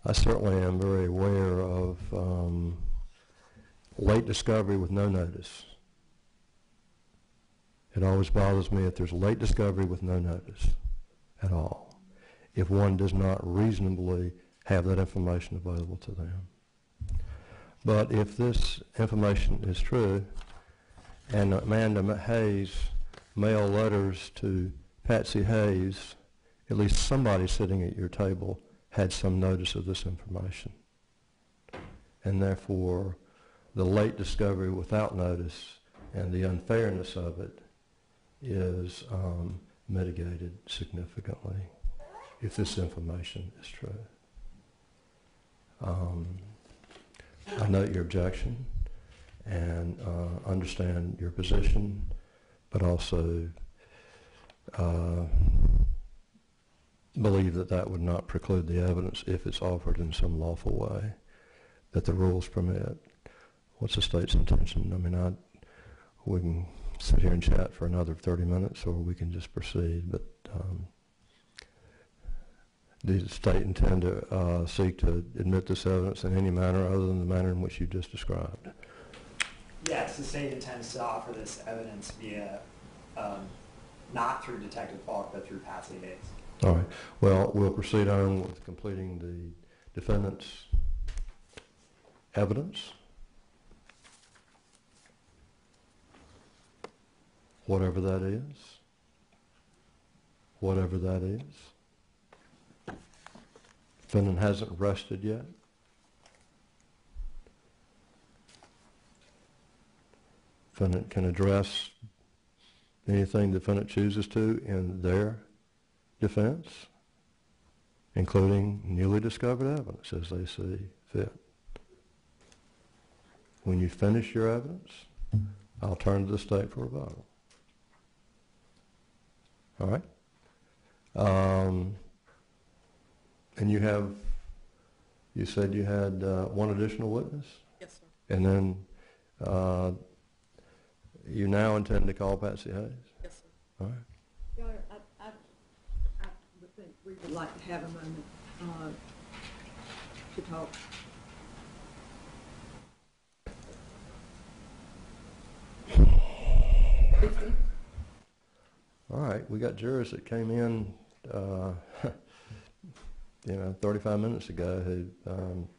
I certainly am very aware of late discovery with no notice. It always bothers me if there's late discovery with no notice at all, if one does not reasonably have that information available to them. But if this information is true, and Amanda Hayes mailed letters to Patsy Hayes, at least somebody sitting at your table had some notice of this information. And therefore, the late discovery without notice and the unfairness of it is mitigated significantly if this information is true. I note your objection and understand your position, but also believe that that would not preclude the evidence if it's offered in some lawful way that the rules permit. What's the state's intention? I mean, we can sit here and chat for another 30 minutes, or we can just proceed, but does the state intend to seek to admit this evidence in any manner other than the manner in which you just described? Yes, the state intends to offer this evidence via, not through Detective Falk, but through Patsy Hayes. All right. Well, we'll proceed on with completing the defendant's evidence. Whatever that is. Whatever that is. Defendant hasn't rested yet. Defendant can address anything the defendant chooses to in their defense, including newly discovered evidence as they see fit. When you finish your evidence, I'll turn to the state for rebuttal. All right? And you said you had one additional witness? Yes, sir. And then you now intend to call Patsy Hayes? Yes, sir. All right. Your Honor, I would think we would like to have a moment to talk. All right, we got jurors that came in, 35 minutes ago who. Well,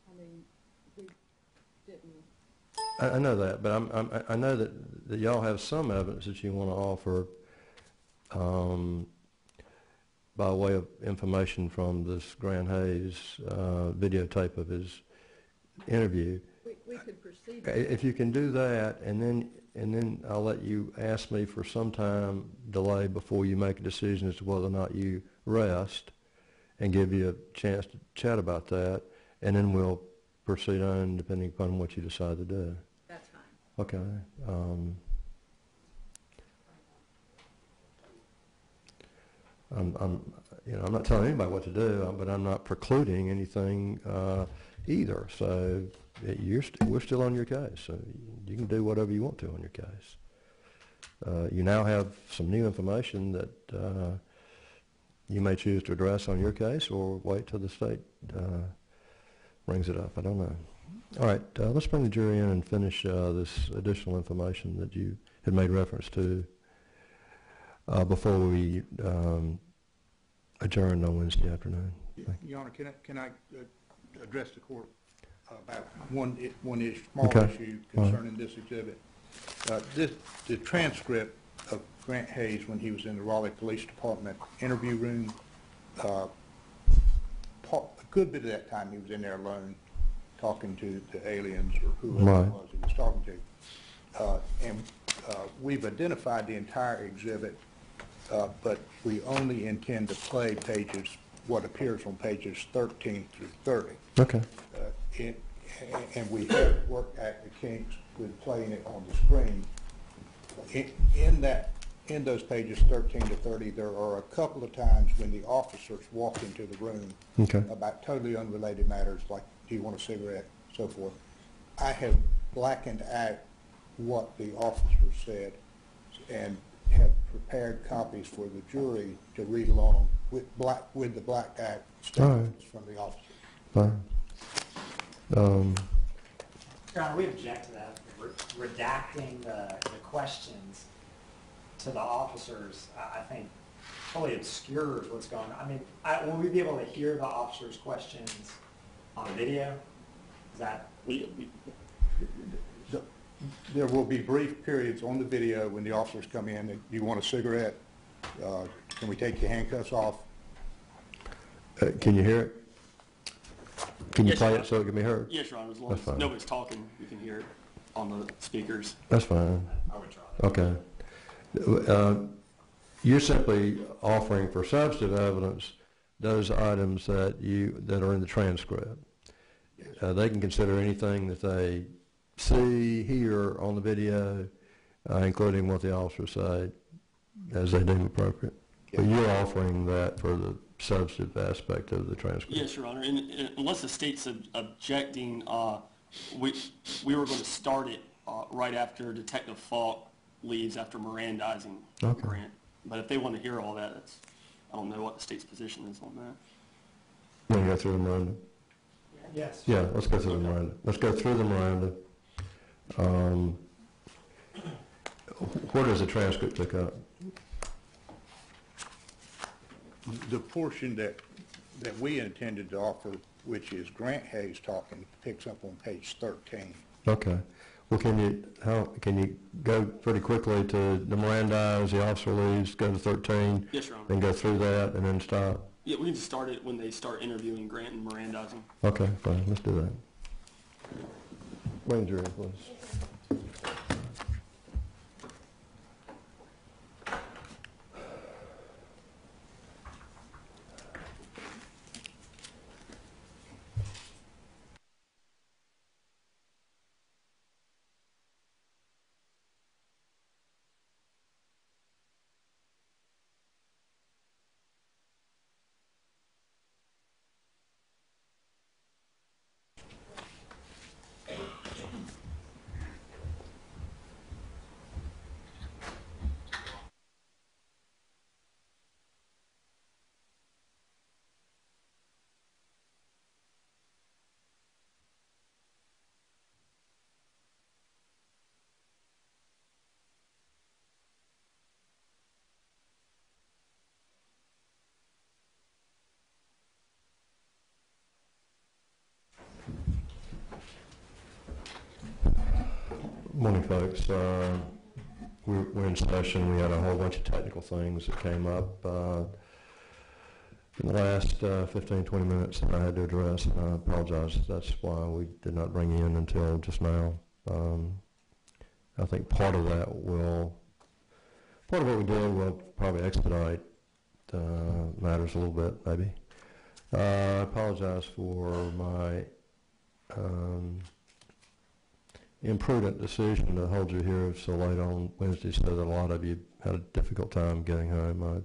I mean, we didn't. I know that, but I know that y'all have some evidence that you want to offer by way of information from this Grant Hayes videotape of his interview. We could proceed. If you can do that, and then I'll let you ask me for some time delay before you make a decision as to whether or not you rest, and give you a chance to chat about that, and then we'll proceed on depending upon what you decide to do. That's fine. Okay. I'm not telling anybody what to do, but I'm not precluding anything either. So we're still on your case. So you can do whatever you want to on your case. You now have some new information that you may choose to address on your case, or wait till the state brings it up. I don't know. All right, let's bring the jury in and finish this additional information that you had made reference to before we adjourn on Wednesday afternoon. Your Honor, can I address the court about one small Okay. issue concerning this exhibit? The transcript of Grant Hayes when he was in the Raleigh Police Department interview room, a good bit of that time he was in there alone talking to the aliens or whoever it was he was talking to. And we've identified the entire exhibit, but we only intend to play what appears on pages 13 through 30. Okay. And we have worked at the kinks with playing it on the screen. In those pages 13 to 30, there are a couple of times when the officers walk into the room about totally unrelated matters, like, do you want a cigarette, so forth. I have blackened out what the officers said and have prepared copies for the jury to read along with. with the black guy All right. statements from the officer. Fine. Your Honor, we object to that, redacting the questions to the officers, I think fully obscures what's going on. I mean, will we be able to hear the officers' questions on the video? Is that? There will be brief periods on the video when the officers come in and you want a cigarette, can we take your handcuffs off? Can you hear it? Can you Yes, play Your it so it can be heard? Yes, Your Honor, as long That's as fine. nobody's talking, you can hear it on the speakers. That's fine. I would try. Okay. You're simply offering for substantive evidence those items that are in the transcript. They can consider anything that they see, hear on the video, including what the officers say, as they deem appropriate. But you're offering that for the substantive aspect of the transcript. Yes, Your Honor, and unless the state's objecting, we were going to start it right after Detective Falk leaves after Mirandizing Grant. But if they want to hear all that, I don't know what the state's position is on that. You want to go through the Miranda? Yes. Yeah, let's go through the Miranda. Let's go through the Miranda. Where does the transcript pick up? The portion that we intended to offer, which is Grant Hayes talking, picks up on page 13. Okay. Well, can you go pretty quickly to the Mirandize, the officer leaves, go to 13? Yes, Your Honor. Then go through that and then stop? Yeah, we can just start it when they start interviewing Grant and Mirandizing. Okay, fine. Let's do that. Bring jury, please. Morning, folks. We're in session. We had a whole bunch of technical things that came up in the last 15, 20 minutes that I had to address, and I apologize. That's why we did not bring you in until just now. I think part of what we did will probably expedite matters a little bit, maybe. I apologize for my imprudent decision to hold you here so late on Wednesday so that a lot of you had a difficult time getting home.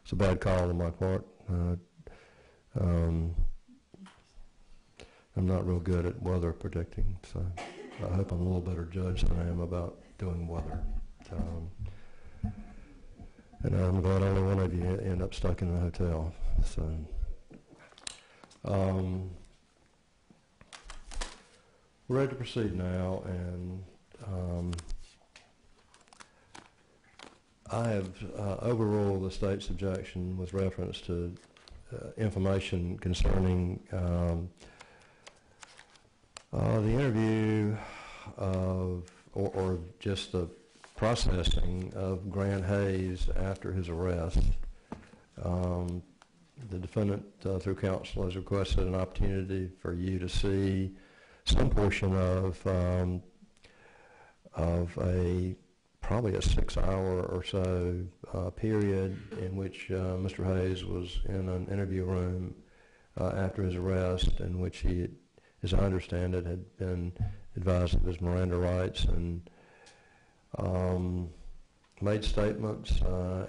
It's a bad call on my part. I'm not real good at weather predicting, so I hope I'm a little better judge than I am about doing weather. And I'm glad only one of you end up stuck in the hotel. So, we're ready to proceed now, and I have overruled the state's objection with reference to information concerning the interview of, or just the processing of Grant Hayes after his arrest. The defendant, through counsel, has requested an opportunity for you to see some portion of probably a 6-hour or so period in which Mr. Hayes was in an interview room after his arrest, in which he, as I understand it, had been advised of his Miranda rights and made statements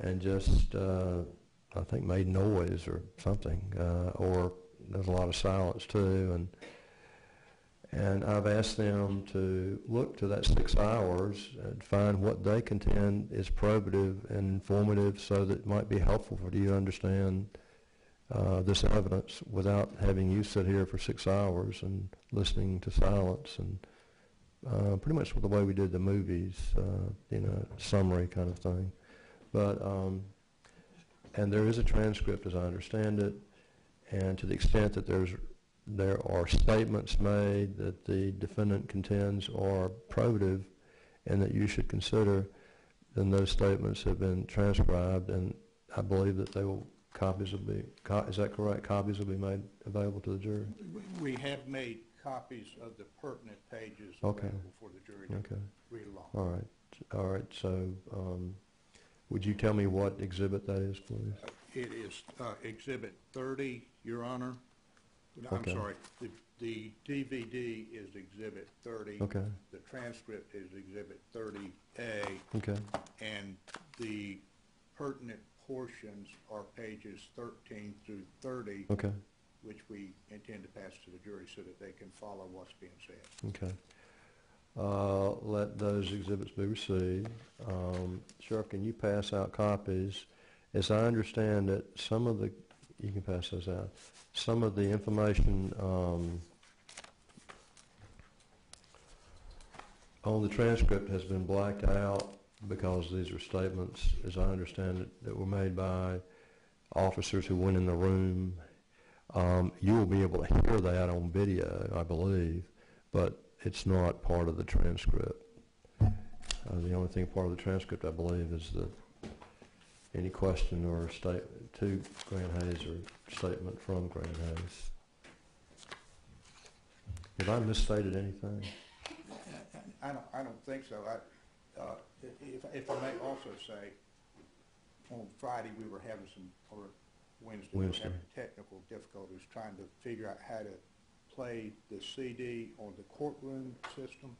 and just, I think, made noise or something, or there's a lot of silence too. And I've asked them to look to that 6 hours and find what they contend is probative and informative so that it might be helpful for you to understand this evidence without having you sit here for 6 hours and listening to silence and pretty much the way we did the movies, summary kind of thing. But, and there is a transcript as I understand it, and to the extent that there are statements made that the defendant contends are probative and that you should consider, then those statements have been transcribed, and I believe that they will, copies will be, is that correct? Copies will be made available to the jury? We have made copies of the pertinent pages Okay. available for the jury to Okay. read along. All right, so would you tell me what exhibit that is, please? It is Exhibit 30, Your Honor. Okay. I'm sorry, the DVD is Exhibit 30. Okay. The transcript is Exhibit 30A. Okay. And the pertinent portions are pages 13 through 30, Okay. which we intend to pass to the jury so that they can follow what's being said. Okay. Let those exhibits be received. Sheriff, can you pass out copies? As I understand it, some of the, you can pass those out, some of the information on the transcript has been blacked out because these are statements, as I understand it, that were made by officers who went in the room. You will be able to hear that on video, I believe, but it's not part of the transcript. The only thing part of the transcript, I believe, is any question or statement to Grant Hayes or statement from Grant Hayes. Have I misstated anything? I don't think so. If I may also say, on Friday we were having or Wednesday, we were having technical difficulties trying to figure out how to play the CD on the courtroom system.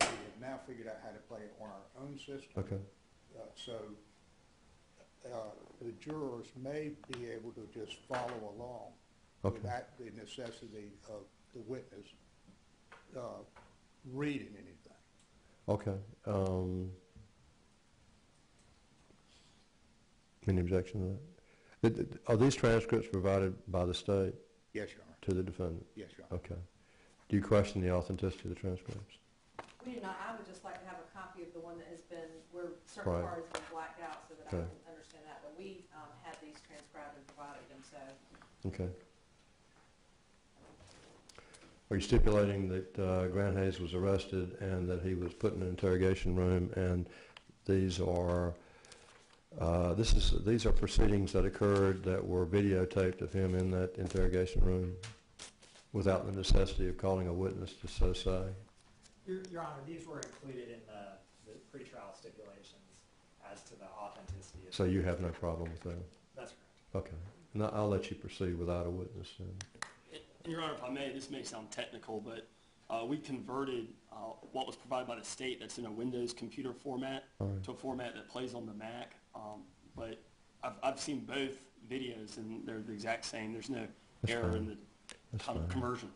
We have now figured out how to play it on our own system. Okay. So the jurors may be able to just follow along without the necessity of the witness reading anything. Okay. Any objection to that? Are these transcripts provided by the state Yes, Your Honor. to the defendant? Yes, Your Honor. Okay. Do you question the authenticity of the transcripts? We do not. I would just like to have a copy of the one that has been, where certain Right. part has been blacked out so that Okay. I can understand that. But we had these transcribed and provided them, so. Okay. Are you stipulating that Grant Hayes was arrested and that he was put in an interrogation room, and these are these are proceedings that occurred that were videotaped of him in that interrogation room without the necessity of calling a witness to so say? Your Honor, these were included in the pretrial stipulations as to the authenticity of. So you have no problem with that? That's correct. Okay. And I'll let you proceed without a witness then. Your Honor, if I may, this may sound technical, but we converted what was provided by the state that's in a Windows computer format to a format that plays on the Mac. But I've seen both videos, and they're the exact same. There's no error in the conversion.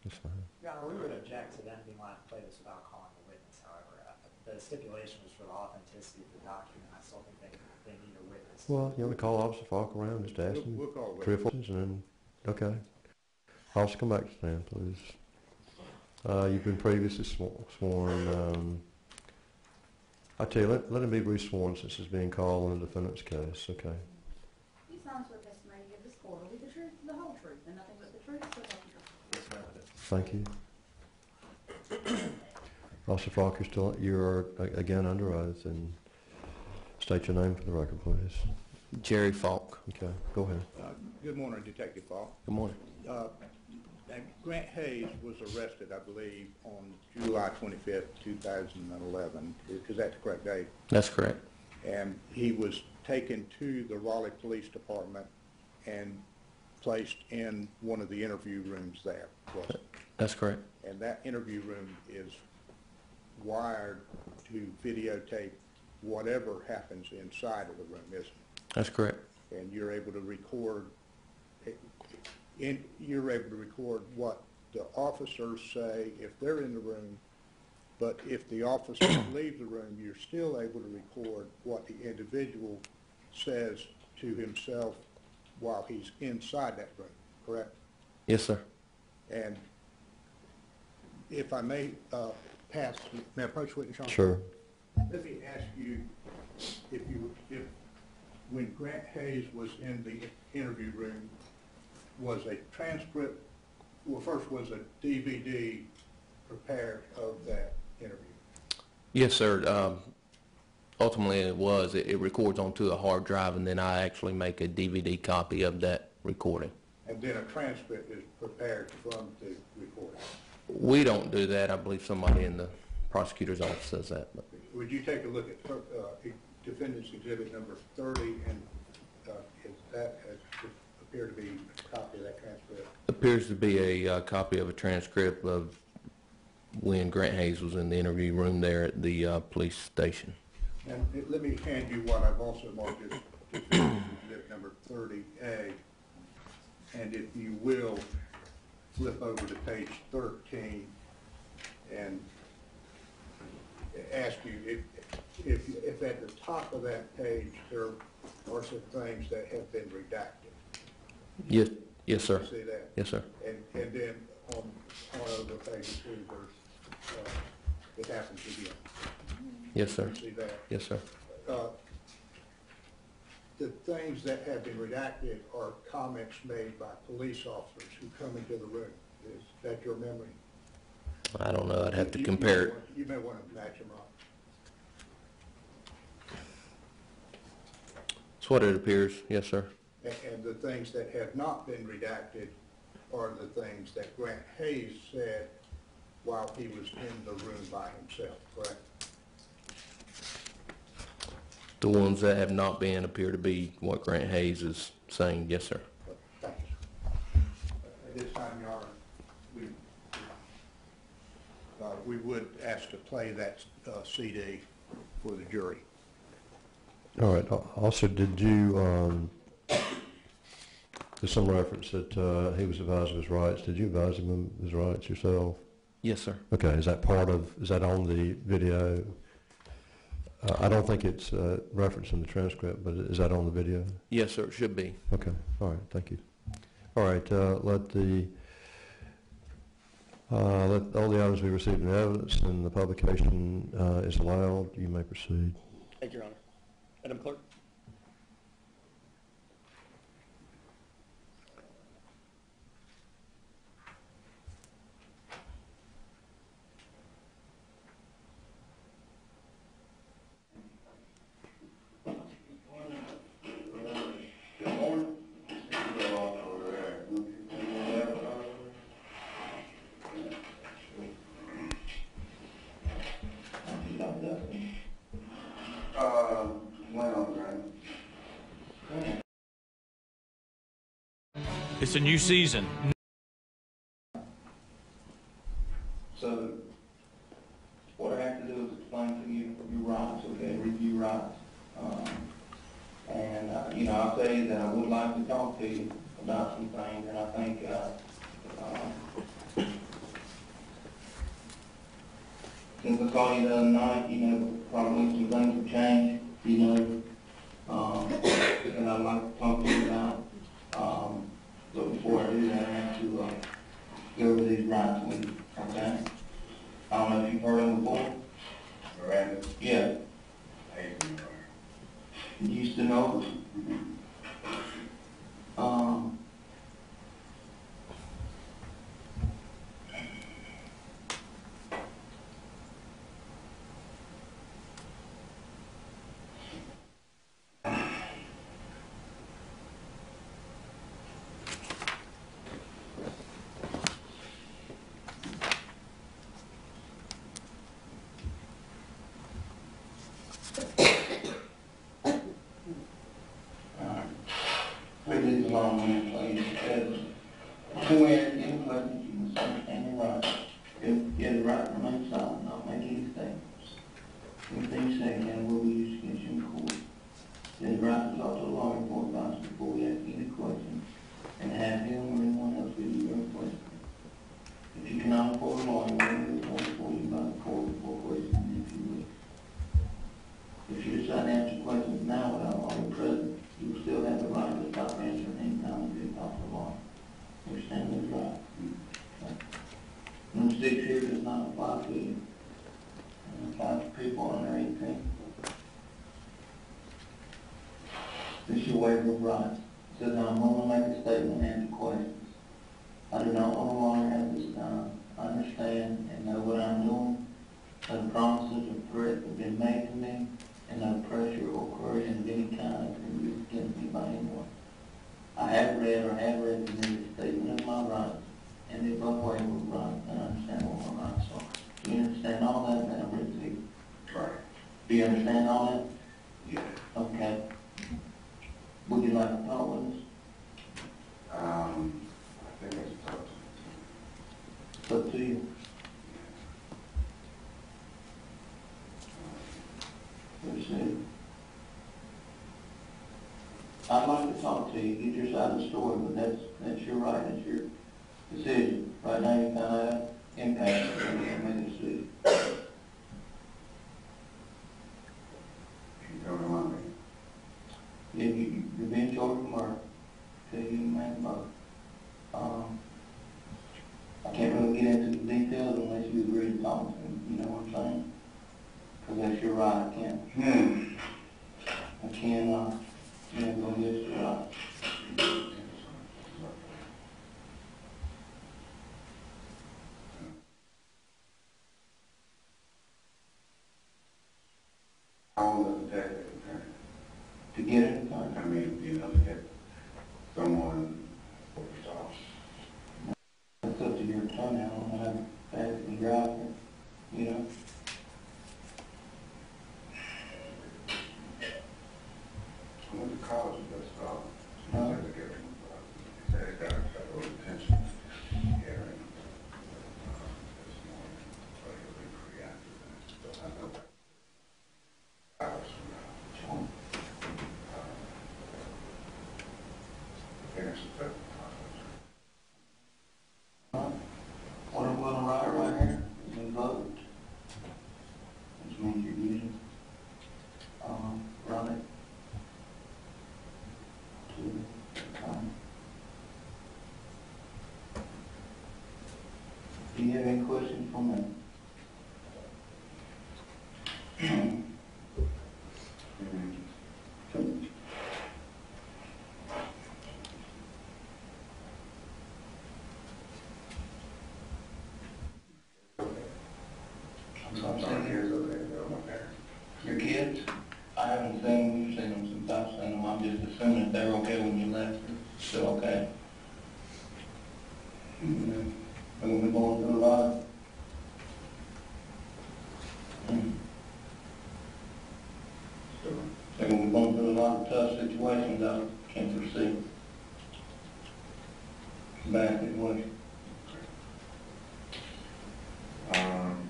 That's fine. Your Honor, we would object to them being allowed to play this without calling a witness, however. The stipulation was for the authenticity of the document. I still think they need a witness. Well, you want to call Officer Falk around, just ask him We'll call a 3 or witness. 4 and then, okay. Officer, come back to stand, please. You've been previously sworn. I tell you, let him be re-sworn since it's being called in the defendant's case, okay. You solemnly swear testimony you give this court will be the truth, the whole truth, and nothing but the truth, so help you God. Thank you. Officer Falk, you're again under oath, and state your name for the record, please. Jerry Falk. Okay, go ahead. Good morning, Detective Falk. Good morning. Grant Hayes was arrested, I believe, on July 25th, 2011. Is that the correct date? That's correct. And he was taken to the Raleigh Police Department and placed in one of the interview rooms there. That's correct. And that interview room is wired to videotape whatever happens inside of the room, isn't it? That's correct. And you're able to record what the officers say if they're in the room, but if the officers leave the room, you're still able to record what the individual says to himself while he's inside that room, correct? Yes, sir. And if I may may I approach witness, Sean? Sure. Let me ask you, if when Grant Hayes was in the interview room, was a transcript, well, first was a DVD prepared of that interview? Yes, sir. Ultimately, it was. It records onto a hard drive, and then I actually make a DVD copy of that recording. And then a transcript is prepared from the recording? We don't do that. I believe somebody in the prosecutor's office does that. But Would you take a look at Defendant's Exhibit number 30, and is that appear to be a copy of that transcript? appears to be a copy of a transcript of when Grant Hayes was in the interview room there at the police station. And let me hand you what I've also marked as Defendant's Exhibit number 30A. And if you will, flip over to page 13 and ask you if at the top of that page there are some things that have been redacted. Yes, sir. See that? Yes, sir. And then on over page 2, there's, it happens again. Yes, sir. See that? Yes, sir. The things that have been redacted are comments made by police officers who come into the room. Is that your memory? I don't know. I'd have to compare it. You may want to match them up. It's what it appears. Yes, sir. And the things that have not been redacted are the things that Grant Hayes said while he was in the room by himself, correct? The ones that have not been appear to be what Grant Hayes is saying. Yes, sir. Thank you. At this time, Your Honor, we would ask to play that CD for the jury. All right. Also, did you, there's some reference that he was advised of his rights. Did you advise him of his rights yourself? Yes, sir. Okay. Is that on the video? I don't think it's referenced in the transcript, but is that on the video? Yes, sir. It should be. Okay. All right. Thank you. All right. Let all the items be received in evidence and the publication is allowed. You may proceed. Thank you, Your Honor. Madam Clerk? It's a new season. So what I have to do is explain to you your rights, okay, review rights. You know, I'll tell you that I would like to talk to you about some things, and I think since I called you the other night, you know, probably some things have changed, you know, and I'd like to talk to you about. But before I do that, I have to go over these rights with you, okay? I don't know if you've heard of them before. Miranda? Yeah. You used to know them? Please allow me, please, because before we ask any questions, you must understand your rights. You have the right to remain silent, not make any statements. Anything you say now will be used against you in court. You have the right to talk to a lawyer for advice before we ask any questions, and have him or anyone else give you your question. If you cannot afford a lawyer, we will appoint for you by the court before questioning if you wish. If you decide to answer questions now without a lawyer present, you will still have the right to stop answering any 6 here does not apply to you. And applies to people under 18. This is your waiver of rights. It says, I'm going to make a statement and answer questions. I do not want to longer have this done. I understand and know what I'm doing. No promises or threats have been made to me, and no pressure or coercion of any kind has been used against me by anyone. I have read the statement of my rights and the above waiver of rights, and I understand what my rights are. Do you understand all that that I'm reading to you? Right. Do you understand all that? Yeah. Okay. Would you like to talk with us? I think it's tough. It's up to you. Let's see. I'd like to talk to you, get your side of the story, but that's your right, that's your decision. Right now, you kind of have impact, and you can make a decision. You don't know me. Yeah, you're being charged with murder. Okay, you make both. I can't really get into the details unless you agree to talk to me, you know what I'm saying? Because that's your right, I can't. I cannot, go against your right. How long does it take an attorney? To get an attorney. I mean, to get someone first off. It's up to your attorney, I don't know how fast you can drive it, you know? I went to college, that's all. Huh? I had to get it got federal detention hearing this morning, but he'll be free after that. So I know that. Hours from now. Finish the federal process. What I'm gonna write right here is invoked, which means you're using, right to, do you have any questions for me? I'm sorry, here's okay, they're my parents. Your kids? I haven't seen them, you've seen them since I've seen them, I'm just assuming that they're okay when you left, still okay? We're gonna be going through a lot. They're gonna be going through a lot of tough situations I can't foresee. Bad situation.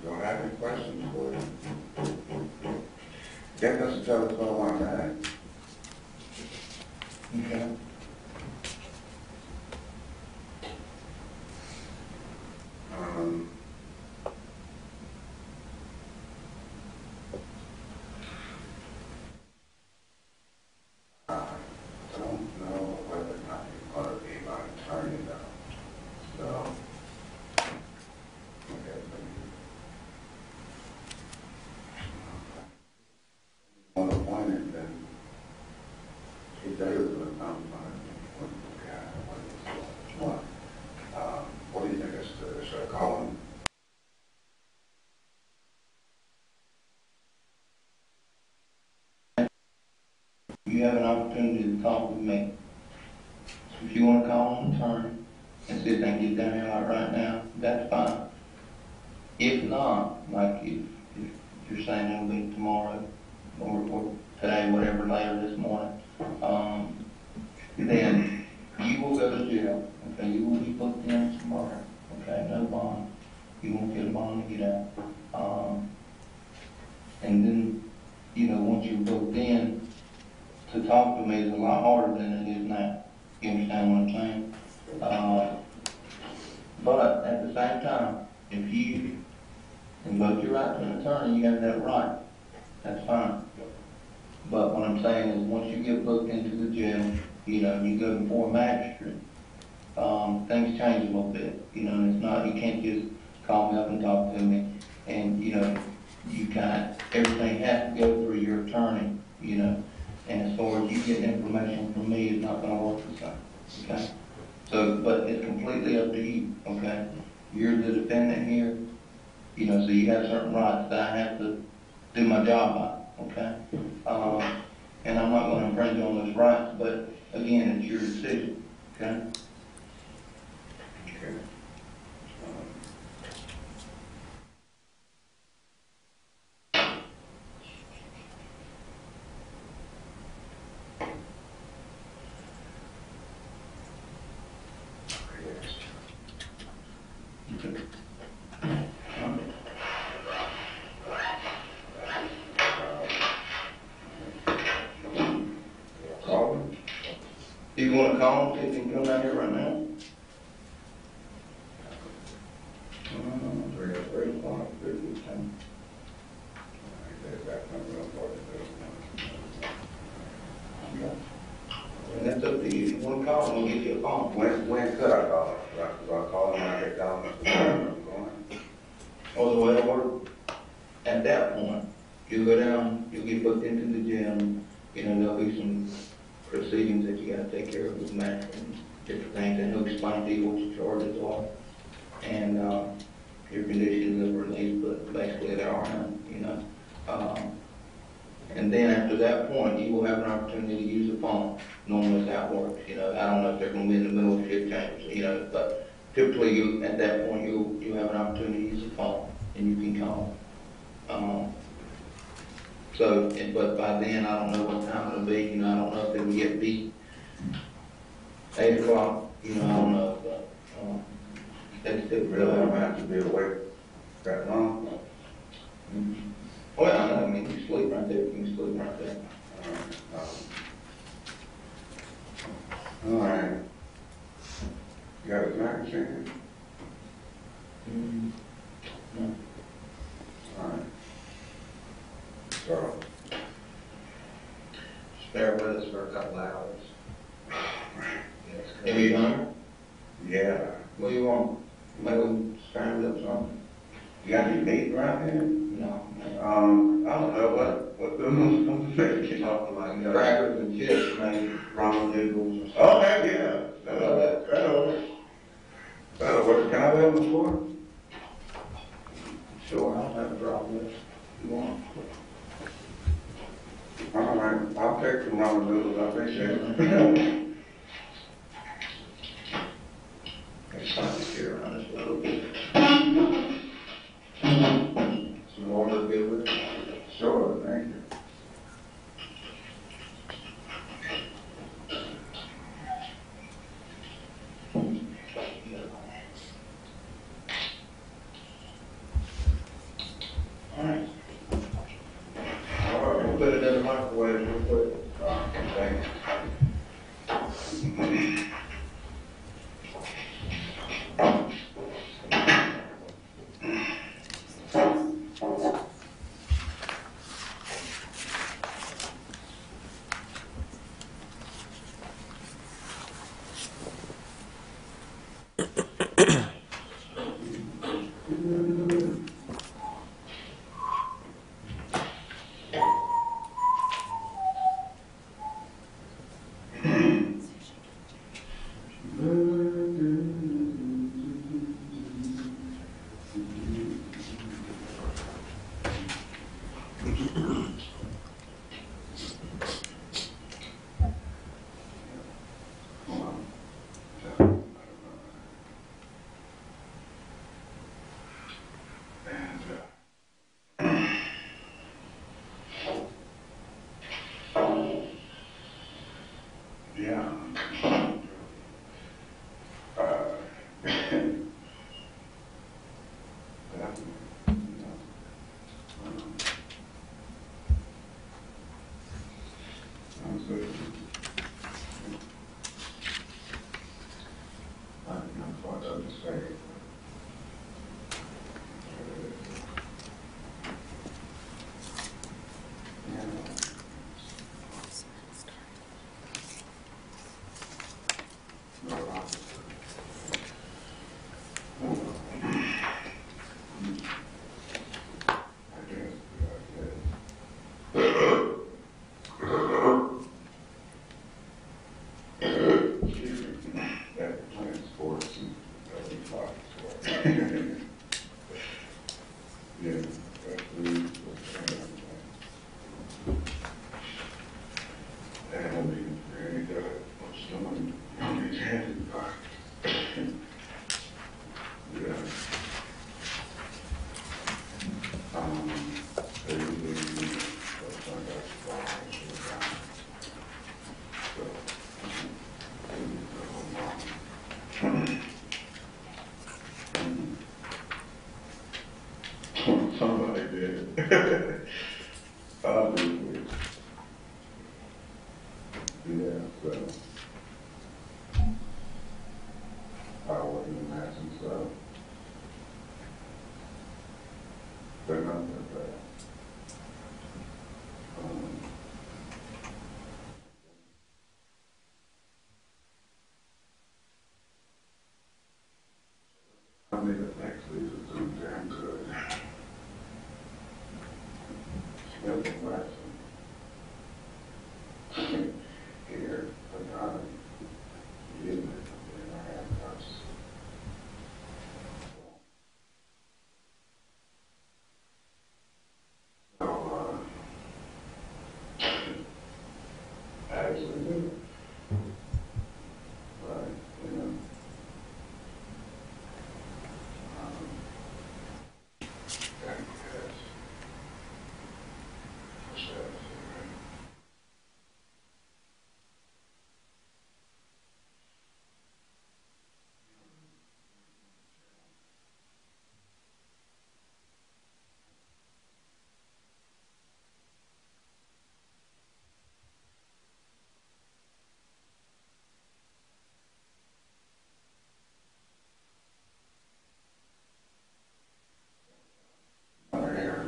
Don't have any questions for you? Get us to tell us what I want to ask. Okay. I don't know whether or not you're going to be my attorney though. So, okay, on appointed, then he said it was going to come what do you think? Should I call him? You have an opportunity to talk with me. If you want to call an attorney and see if they can get down here like right now, that's fine. If not, like if you're saying it'll be tomorrow or today, whatever, later this morning, then you will go to jail. Okay, you will be booked in tomorrow. Okay, no bond. You won't get a bond to get out. And then, once you're booked in, to talk to me is a lot harder than it is now. You understand what I'm saying? But at the same time, if you invoke your right to an attorney, you have that right. That's fine. But what I'm saying is once you get booked into the jail, you go before a magistrate, things change a little bit. And it's not, you can't just call me up and talk to me. And, you know, everything has to go through your attorney, you know. And as far as you getting information from me, it's not gonna work the same, okay? So, but it's completely up to you, okay? You're the defendant here, you know, so you have certain rights that I have to do my job by, okay? And I'm not gonna infringe on those rights, but again, it's your decision, okay? Okay. Call him. Do you wanna call him, see if he can come down here right now? 3 o'clock, 3:15. And that's up to you. If you wanna call him, we'll give you a phone. When could I call him? Do I call him when I get down to the I'm going? Or the way it works, at that point, you'll go down, you'll get booked into the gym, you know, there'll be some proceedings that you gotta take care of with Matt and different things, and he'll explain to you what your charges are, and, your conditions of release, but basically they are none, you know. And then after that point, you will have an opportunity to use the phone. Normally that works, you know. I don't know if they're gonna be in the middle of shift change, you know, but typically you, at that point, you have an opportunity to use the phone, and you can call. But by then, I don't know what time it'll be, you know, I don't know if it'll get beat 8 o'clock, you know, I don't know, but, that's still Really, I'm gonna have to be awake that long? Well, I mean, you sleep right there, you can sleep right there. All right. You got a magazine? No. All right. So, Spare with us for a couple hours. Are you hungry? yeah. What do you want? Maybe we scramble up something? You got any meat around here? No. I don't know what the making up like that. Crackers and chips, maybe ramen noodles. Okay, yeah. That'll work. That'll work. Can I have them for? Sure, I don't have a problem with it. You want? All right, I'll take the ramen noodles. I appreciate it. Let's try to get around this a little bit. Some water to be with it. Sure, thank you. All right. We'll put it in the microwave real quick. Thank you. Yeah. Sounds good. I think I'm quite understanding. Yeah, that's really what's I mean, really good. Someone, his head in the pocket. Yeah. They usually use sometimes balls or so, somebody did. Obviously. Yeah, so. I wouldn't imagine so. They're not that bad. I mean, it actually is doing damn good. Smell the lesson. Here, but not in our handcuffs. So, actually do. Right, you know. That is, what's that? There.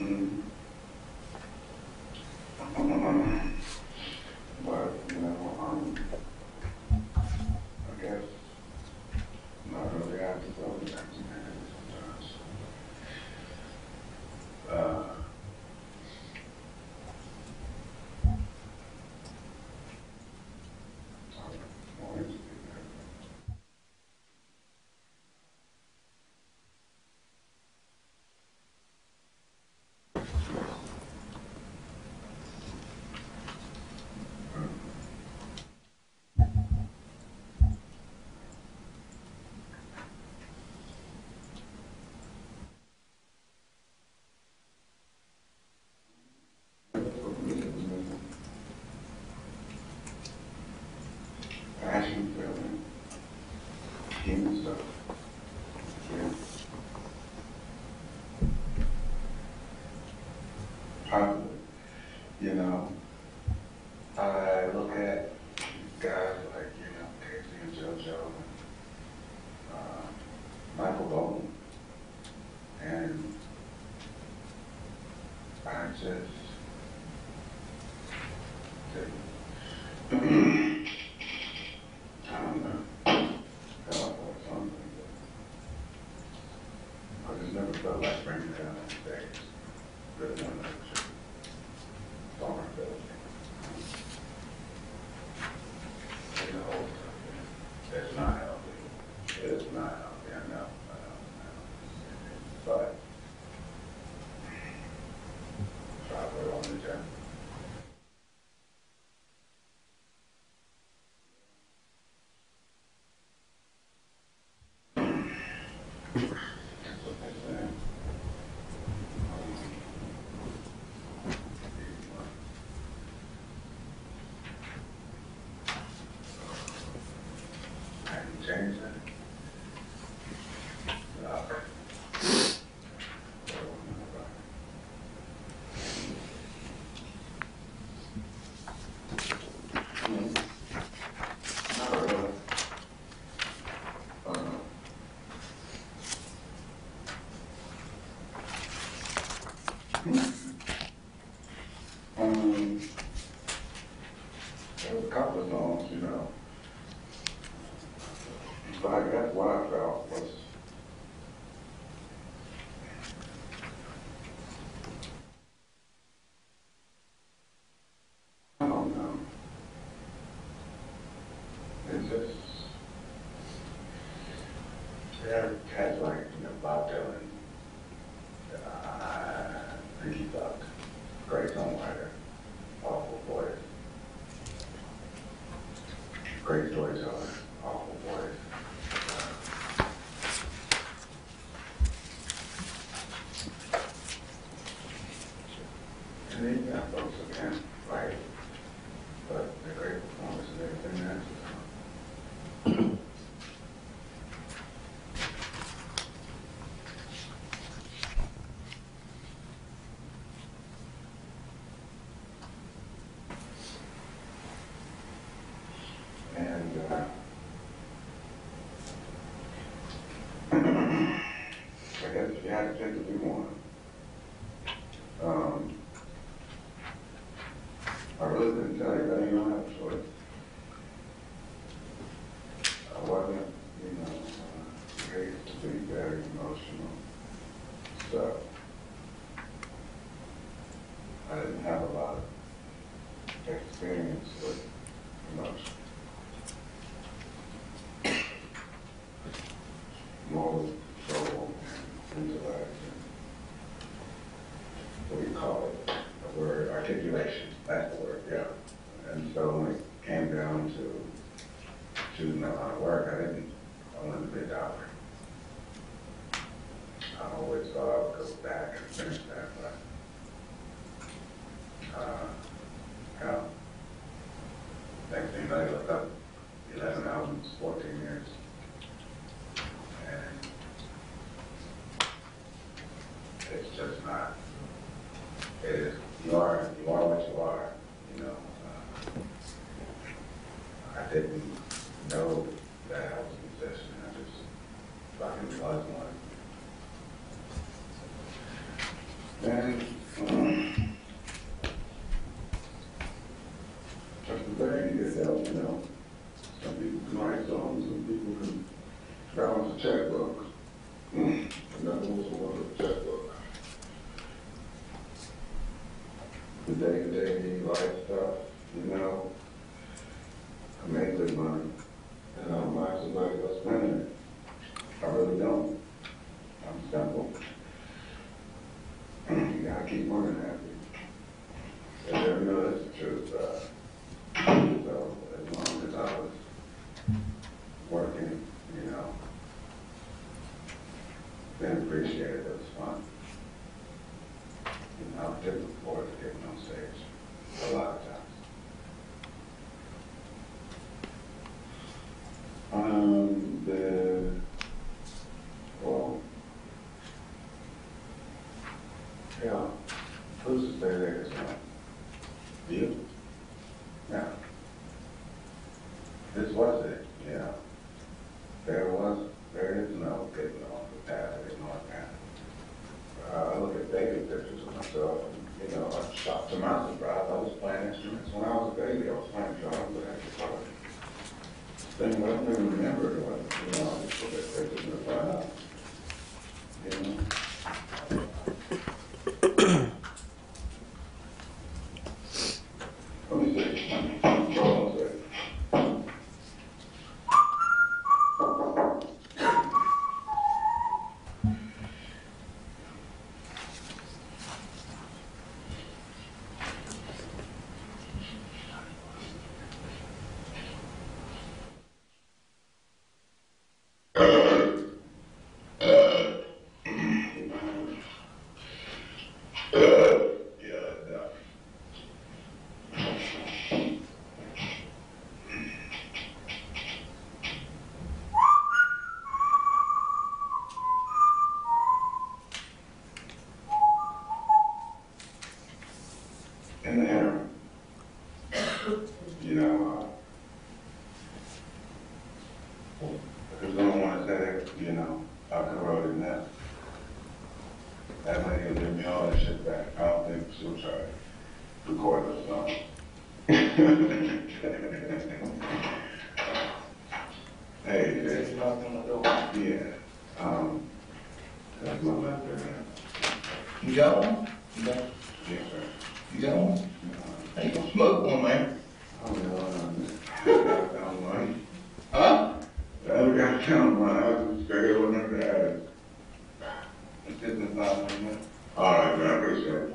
Mm. But, you know, I guess not really have to go to that sometimes. More interesting than passion, feeling, human stuff. Yeah. Positive. You know, I look at guys like, you know, Casey and JoJo and Michael Bolton, and I just I don't know. Hell, or something. I just never felt like bringing it down on stage. Really don't know. Vulnerability. You know, it's not healthy. It's not healthy, I know. But try to put it on the gym. That's what they're saying. I can change that. There was a couple of songs, you know. But I guess what I felt was, I don't know. It's just, There, cats like, Bob Dylan. I think he sucked. Great songwriter, awful voice. Great storyteller, awful voice. And then you got folks who can't write, but they're great performers and everything else. And I guess if you had to pick a few more, I really couldn't tell you that you don't have a choice. I wasn't, raised to be very emotional, so I didn't have a lot of experience with emotion. Moral, soul, and intellect, and what do you call it? The word articulation, that's the word, yeah. And so when it came down to choosing a lot of work, I wanted to be a doctor. I always thought I would go back and finish that, but, next thing I looked up, 11 albums, 14 years. And it's just not, it is, you are what you are, I didn't know that I was a musician, I just fucking was one. And, just the thing is that, some people can write songs, some people can balance a checkbook. Another one's the one with a checkbook. The day-to-day life stuff, I make good money, and I don't mind somebody else spending it. I really don't. I'm simple. You gotta keep women happy. And they know that's the truth. So as long as I was working, then appreciated it was fun. I was looking forward to getting on stage a lot of times. Who's to say there is one? You? No. This was it, there is no getting on the path of ignoring that. I look at baby pictures of myself, and, I'm shocked to my surprise. I was playing instruments when I was a baby. I was playing drums and guitar. Thing I don't even remember it was, I just look at pictures and find out. Let me see. Hold on a second. In the interim, who's going to want to say, I could have wrote it now. That lady will give me all that shit back. I don't think she'll try to record the song. Hey, yeah. That's my left there. You got one? Yes, sir. You got one? Hey, you gonna smoke one, man? Oh, no, I found one. Huh? The other guy I don't mind. I was just figured whenever that is. It's just a thought, man. All right, man, I appreciate it.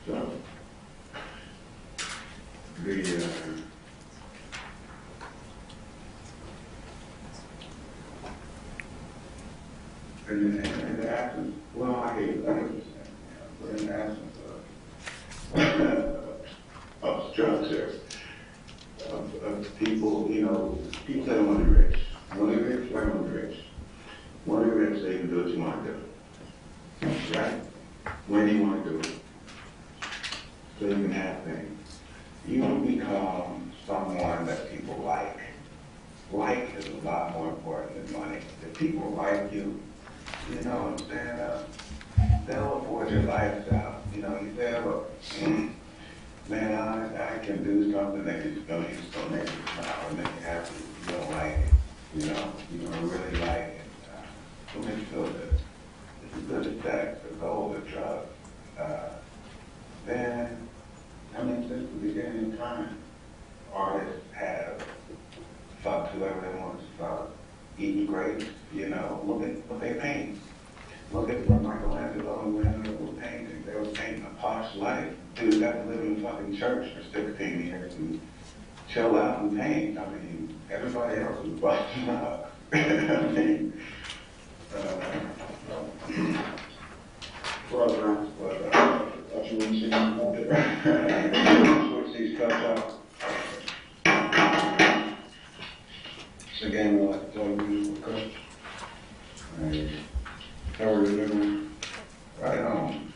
So, in the absence, well, I hate what you're saying, but in the absence of structure, of people, people that want to be rich. Want to be rich, why want to be rich? Want to be rich so you can do what you want to do. Right? When do you want to do it? So you can have things. You don't become someone that people like. Like is a lot more important than money. If people like you, you know what I'm saying? They'll afford your lifestyle. You say, look, man, I can do something that is going to make you smile or make you happy. You don't like it. You don't really like it. It'll make you feel good. It's a good effect, the goal, the drug. Then, since the beginning of time, artists have fucked whoever they want to fuck, eating great, look at what they paint. Look at what Michelangelo and Leonardo were painting. They were painting a posh life. Dude got to live in a fucking church for 16 years and chill out and paint. Everybody else was busting up. What you want to see out there? Switch these cups out. It's a game we like to play musical cups. How are you doing? Right on.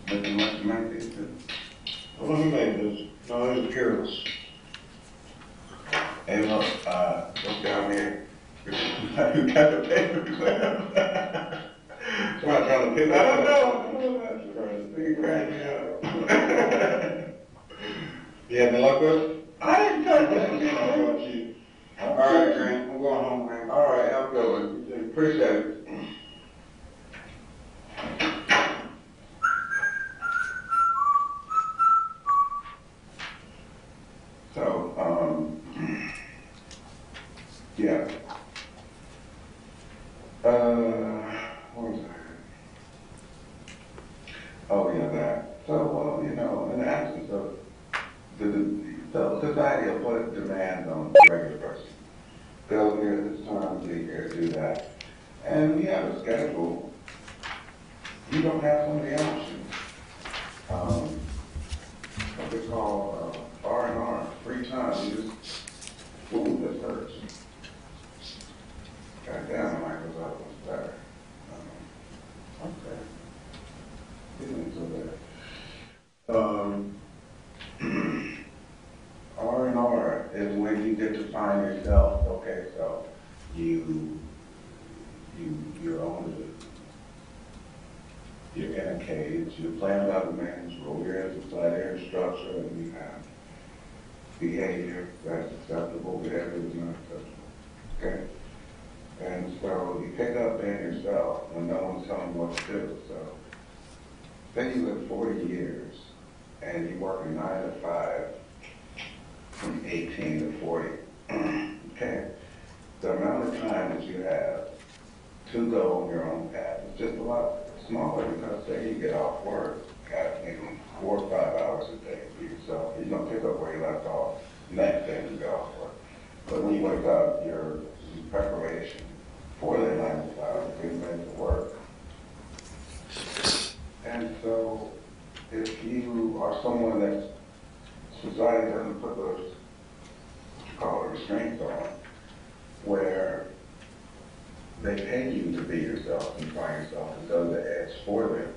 Making much money, well, who made this? No, these are careless. Hey, look, look down here. You got the paper clip. Somebody trying to pick that up. I don't know. You cracked me up. You had any luck with it? I didn't touch that. All right, Grant. I'm going home, man. All right, have a good one. Appreciate it. So, yeah. What was that? Oh, yeah, that. So, in the absence of the society will put demands on the regular person. Go here this time, be here, do that. And we have a schedule. You don't have some of the options. What they call R&R, free time. You just, ooh, this hurts. God damn, I might go out much better. Okay. Isn't so bad. R&R is when you get to find yourself. Okay, so you're on you're in a cage, you're playing by the man's rule, you're inside air structure, and you have behavior that's acceptable, behavior is not acceptable. Okay? And so you pick up in yourself when no one's telling you what to do. So say you live 40 years and you work a 9 to 5 from 18 to 40. Okay? The amount of time that you have to go on your own path is just a lot smaller because say you get off work, you got maybe 4 or 5 hours a day for yourself. You're going to pick up where you left off next day you get off work. But when you wake up, you're in preparation for that 9 to 5, getting ready to work. And so if you are someone that society doesn't put those, what you call it, restraints on, where they pay you to be yourself and find yourself and go the edge for them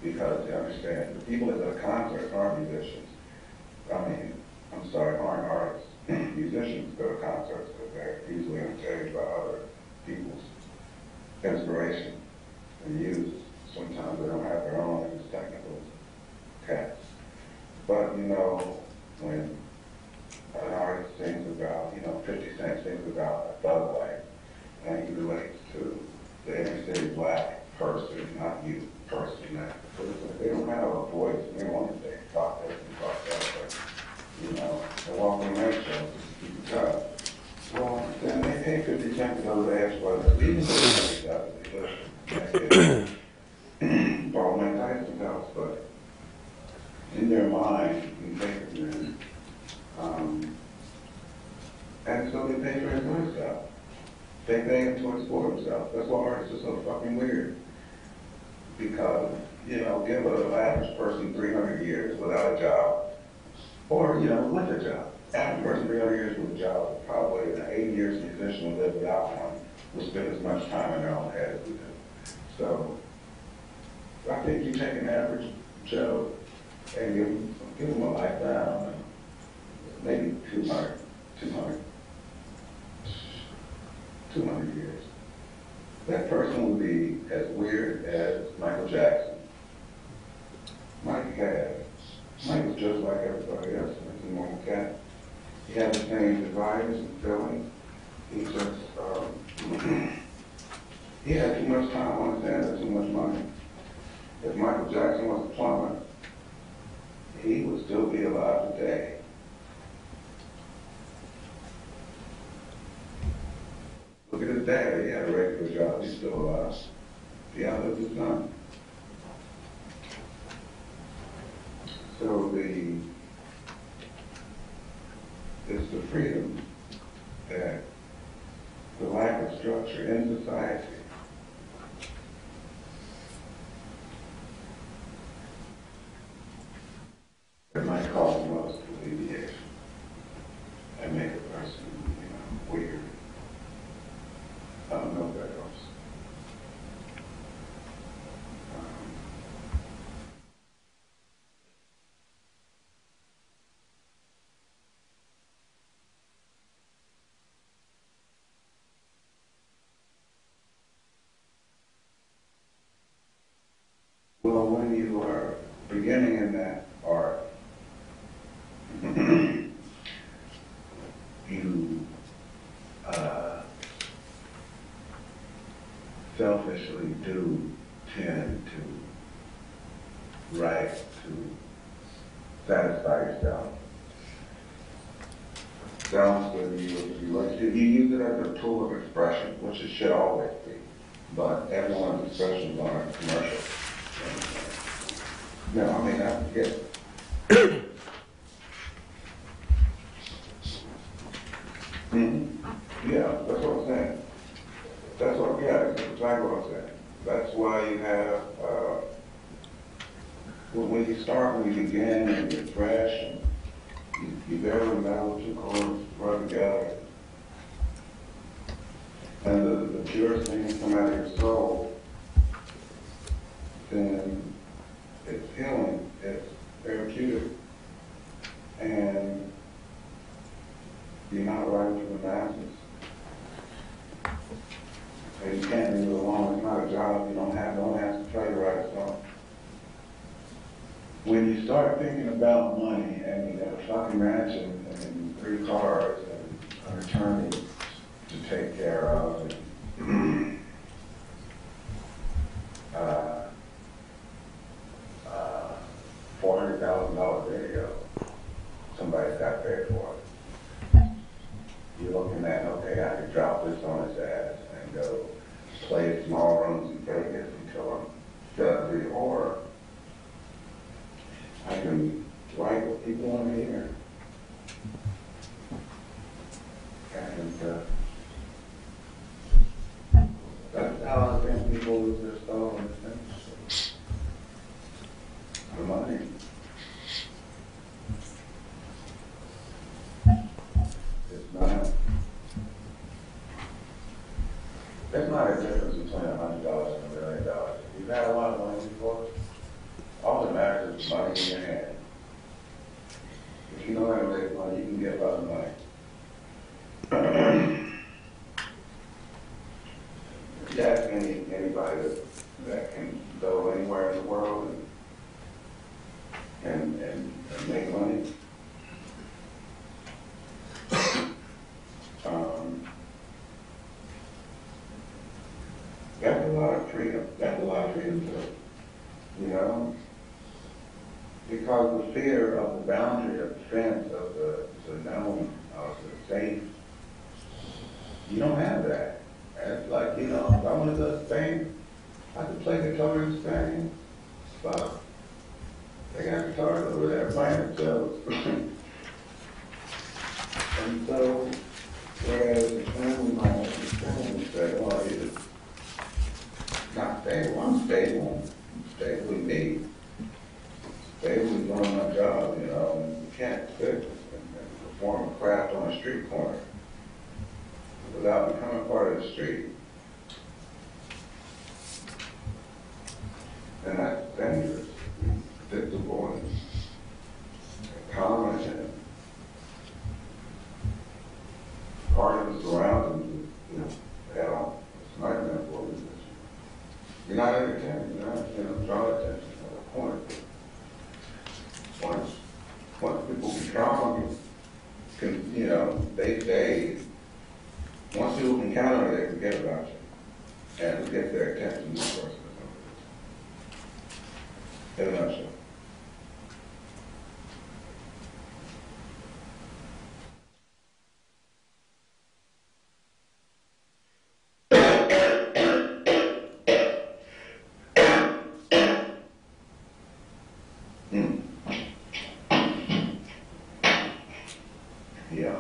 because they understand the people that go to concerts aren't musicians. Aren't artists. Musicians go to concerts because they're easily entertained by other people's inspiration and use. Sometimes they don't have their own, they're just technical cats. But when take 50 cents to go to the ass for it. Even though Paul Mike Tyson's house, but in their mind, you take it in. And so they pay for his lifestyle. They pay him to explore himself. That's why artists are so fucking weird. Because, you know, give an average person 300 years without a job, or, you know, with a job. Average person 300 years with a job, probably an 80 years musician who live without one, will spend as much time in their own head as we do. So, I think you take an average Joe and give him a lifetime, maybe 200 years. That person would be as weird as Michael Jackson. Mike was just like everybody else. He's a normal cat. He had the same desires and feelings. He just, he had too much time on his hands and too much money. If Michael Jackson was a plumber, he would still be alive today. Look at his dad. He had a regular job. He's still alive. He outlived his son. So it's the freedom that the lack of structure in society that might cause most alleviation and make a person, you know, weird. I don't know if that helps. Well, when you are beginning in that art, you selfishly do tend to write to satisfy yourself. Sounds good to you if you like. You use it as a tool of expression, which it should always be. But everyone's expressions aren't commercial. No, I mean, I get Yeah, that's what I'm saying. That's what, yeah, that's exactly what I'm saying. That's why you have, when you begin and you're fresh and you barely know 2 chords run together. And the purest things come out of your soul, then it's healing, it's therapeutic. And you're not writing for the masses. And you can't leave it alone. It's not a job. You don't have to try to write a song. When you start thinking about money and you got a fucking mansion and 3 cars and an attorney to take care of and $400,000 video, somebody's got to pay for it. You're looking at, okay, I could drop this on his ass and go play small rooms in Vegas until I'm 70, or I can write what people want to hear. And that's how I think people lose their soul in this industry. The money. It's not. There's not a difference between $100 and $1 million. You've had a lot of money before. All that matters is money in your hand. If you know how to raise money, you can get a lot of money. If you ask anybody that can go anywhere in the world and make money, that's a lot of freedom. That's a lot of freedom too, you know? Because the fear of the boundary of the fence of the known, of the safe, You don't have that. It's like, you know, if I wanted to Spain, I could play guitar in Spain. But they got guitars over there playing themselves. And so, whereas the family might understand, say, well, you're not stable, I'm stable. I'm stable with me. Stable with doing my job, you know, and you can't sit and perform a craft on a street corner without becoming part of the street. And that's dangerous, predictable, and common, and part of the surroundings, you know, hell, it's a nightmare for you. You're not entertaining, you're not, you know, drawing attention at a point. Once people can count on you, you know, they once people can count on you, they forget about you. And forget their attention to the person. In a nutshell. Yeah.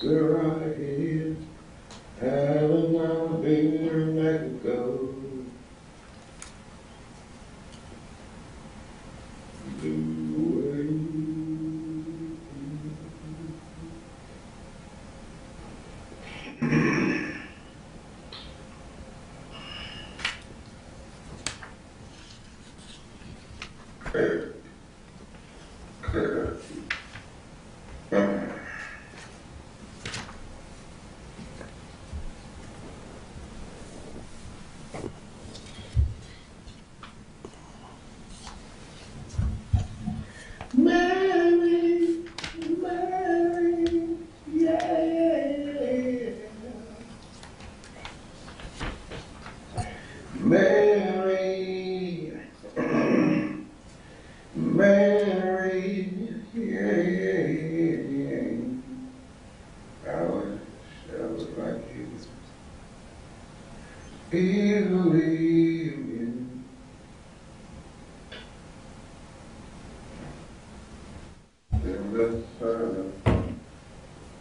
Girl, I hear having my baby in Mexico. Mary, Mary, yeah. Mary, Mary, yeah. I was like you. Easily.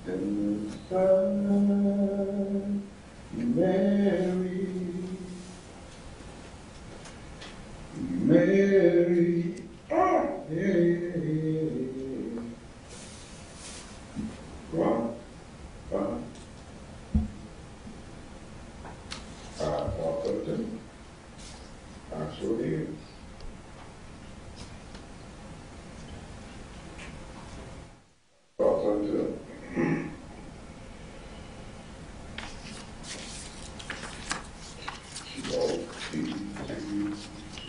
In the sun, Mary, Mary, oh, yeah. Run, run. I thought so too. I sure did. Thought so too. She walked into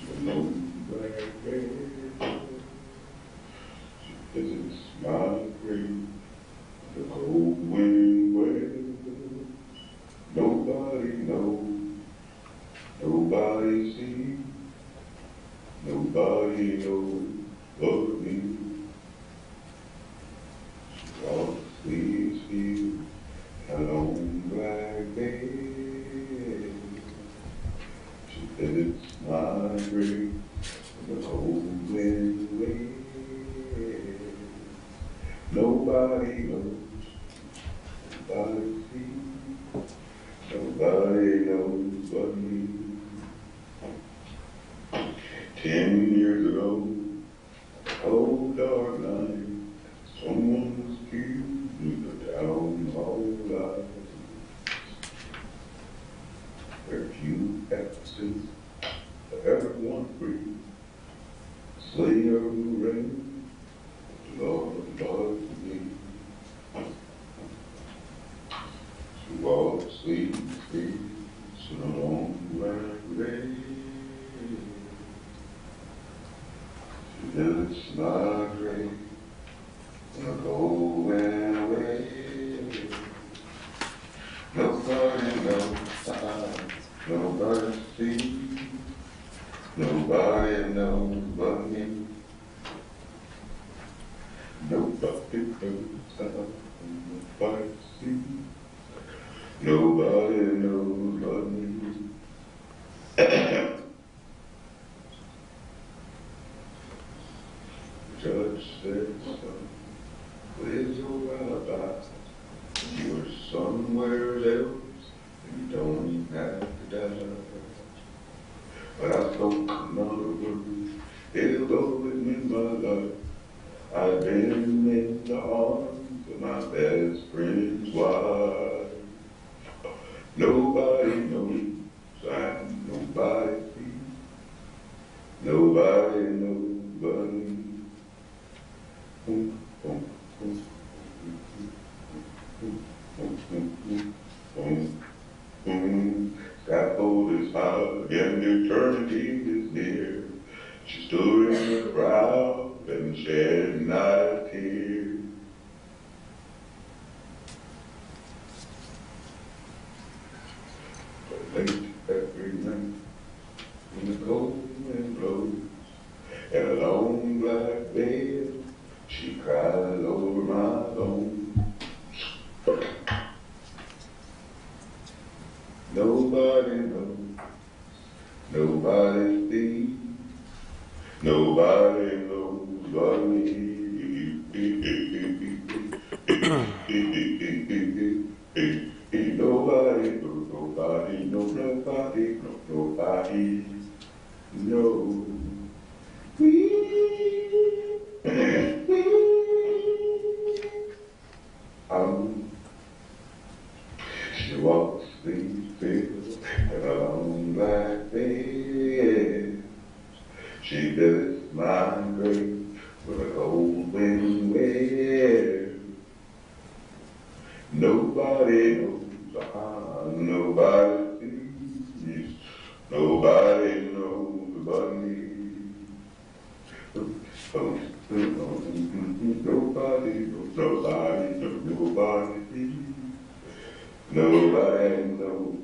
the moon black bed. She visits my grave, the cold wind wails. Nobody knows, nobody sees, nobody knows but me. She walks these fields alone black bed. She visits my grave, the cold wind wails. Nobody knows, nobody sees, nobody knows but me. 10 years ago, a cold dark night, someone was killed in the town hall light. There are few absent, everyone free. Slayer who reigned, the Lord of Lords to me. She walks these streets in a long black day. She visits my grave, Nobody knows but me. Judge said, son, where's your alibi? You're somewhere else, and you don't even have to die. But I spoke another word, it'll go with me my life. I've been in the arms of my best friend's wife. Nobody knows I'm nobody's thief. Nobody knows but me. Scaffold is high and eternity is near. She stood in the crowd and shed not a tear. But late every night, when the cold wind blows, and a long black veil, she cries over my bones. Nobody knows, nobody sees, nobody knows but me. Nobody knows, nobody knows, nobody knows, nobody knows. She walks these fields in a long black veil. She visits my grave with a cold wind wail. Nobody knows, nobody sees, nobody knows but me. Nobody knows, nobody knows, nobody sees, nobody knows.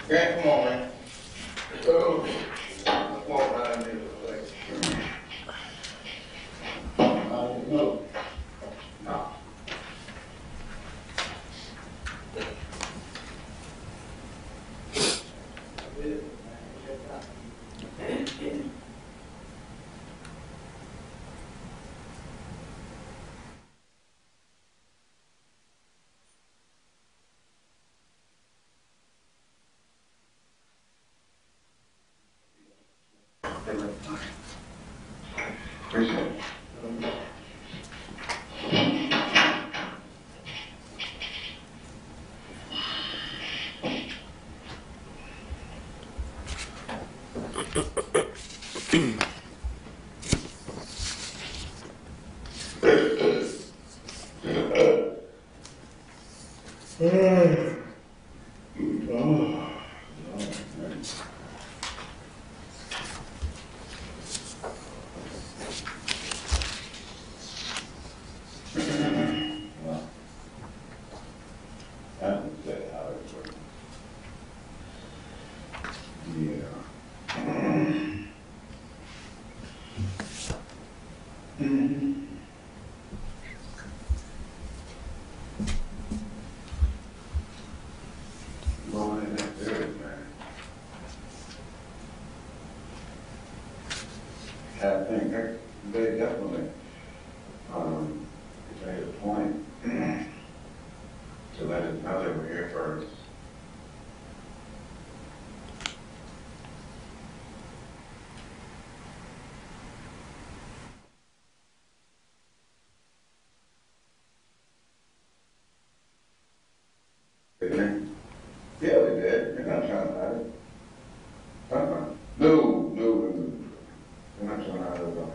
Grant, come on, man. Oh, walk right into the place. No. No. Appreciate it. I think they definitely made a point to let us know they were here first. Didn't they? Yeah, they did. You're not trying to hide it. No, That's when I was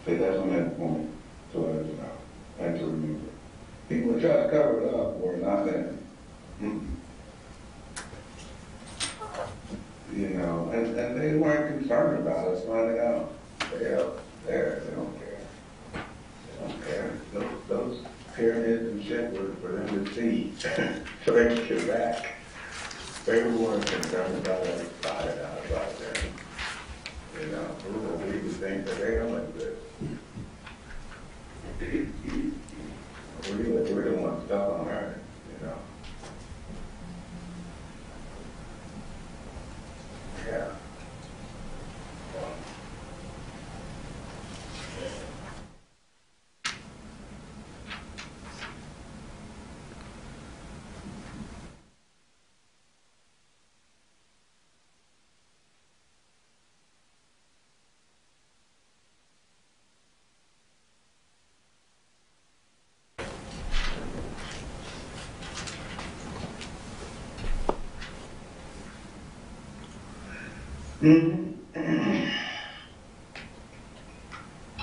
See, that's on that point, to let us know, and to remember. People try to cover it up or nothing. You know, and they weren't concerned about us finding out. They up there, they don't care. They don't care. Those pyramids and shit were for them to see, so they could get back. They weren't concerned about us finding out about them. You know, we would think that they don't exist. We're the ones stuck on earth, you know. Yeah.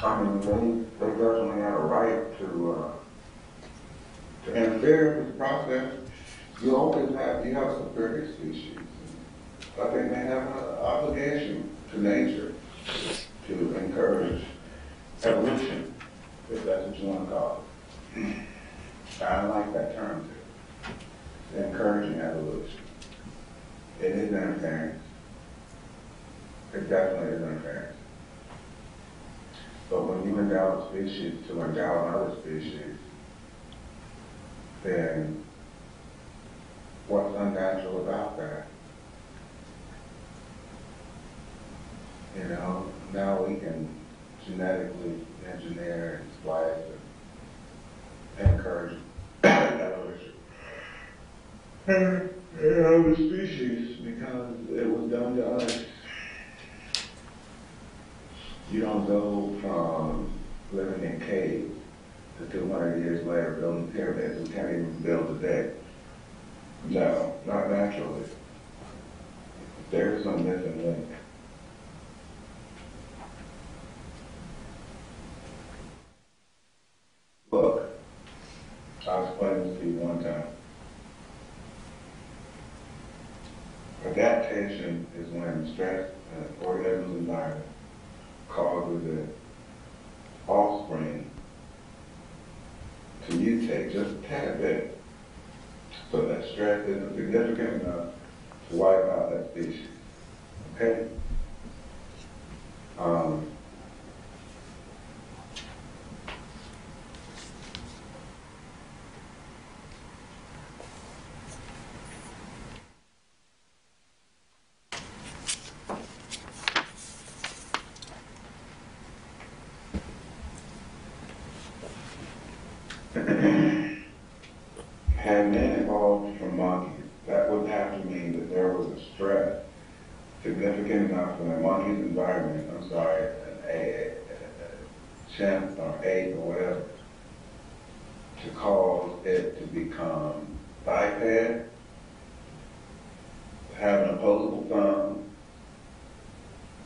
I mean, they definitely had a right to interfere with the process. You have superior species. I think they have an obligation to nature to encourage evolution, if that's what you want to call it. I like that term too. Encouraging evolution. It is interference. It definitely is interference. But when you endow a species to endow another species, then what's unnatural about that? You know, now we can genetically engineer and splice and encourage evolution. And other species, because it was done to us. You don't go from living in caves to 200 years later building pyramids we can't even build today. No, not naturally. There's some missing link. Look, I'll explain this to you one time. Adaptation is when stress in an organism's environment causes the offspring to mutate just a tad bit so that stress isn't significant enough to wipe out that species. Okay? Had men evolved from monkeys, that would have to mean that there was a stress significant enough in a monkey's environment, a chimp or ape or whatever, to cause it to become biped, have an opposable thumb,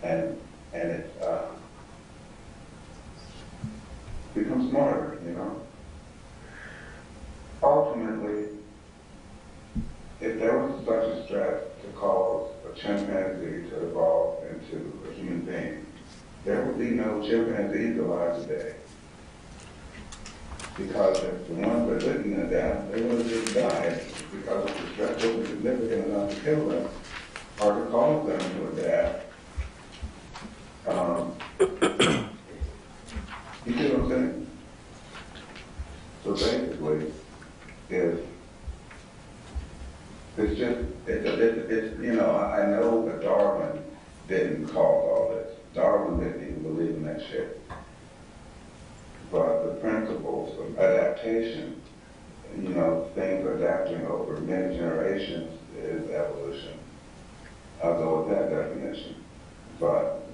and it becomes smarter, you know? Ultimately, if there was such a stress to cause a chimpanzee to evolve into a human being, there would be no chimpanzees alive today. Because if the ones that didn't adapt, they would have just died because the stress wasn't significant enough to kill them or to cause them to adapt. You see what I'm saying? So basically, it's you know, I know that Darwin didn't cause all this. Darwin didn't even believe in that shit. But the principles of adaptation, you know, things adapting over many generations is evolution. I'll go with that definition. But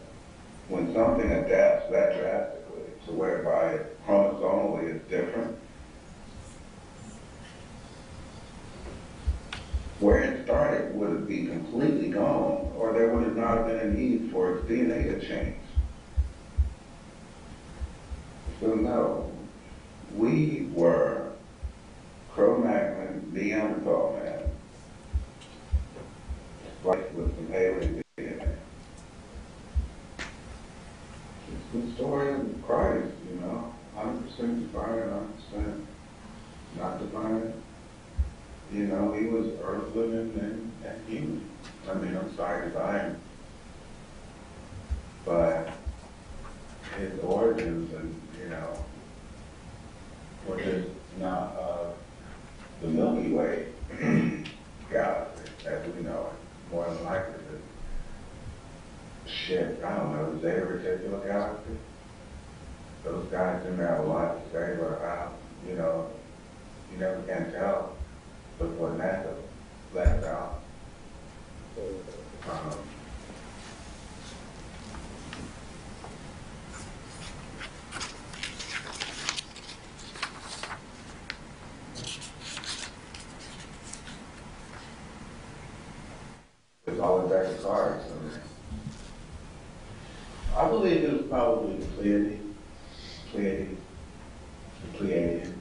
when something adapts that drastically to whereby chromosomally is different, where it started would be completely gone, or there would have not been a need for its DNA to change. So no, we were Cro-Magnon, Neanderthal man, spliced with some alien DNA. It's the story of Christ, 100% divine, 100% not divine. He was earthly and human. I'm sorry, divine. But his origins were just not the Milky Way galaxy as we know it. More than likely I don't know, the Zeta Reticula galaxy. Those guys didn't have a lot to say about how, you never can tell with what NASA left out. It's all in back of cards. I believe it was probably the Pleiadian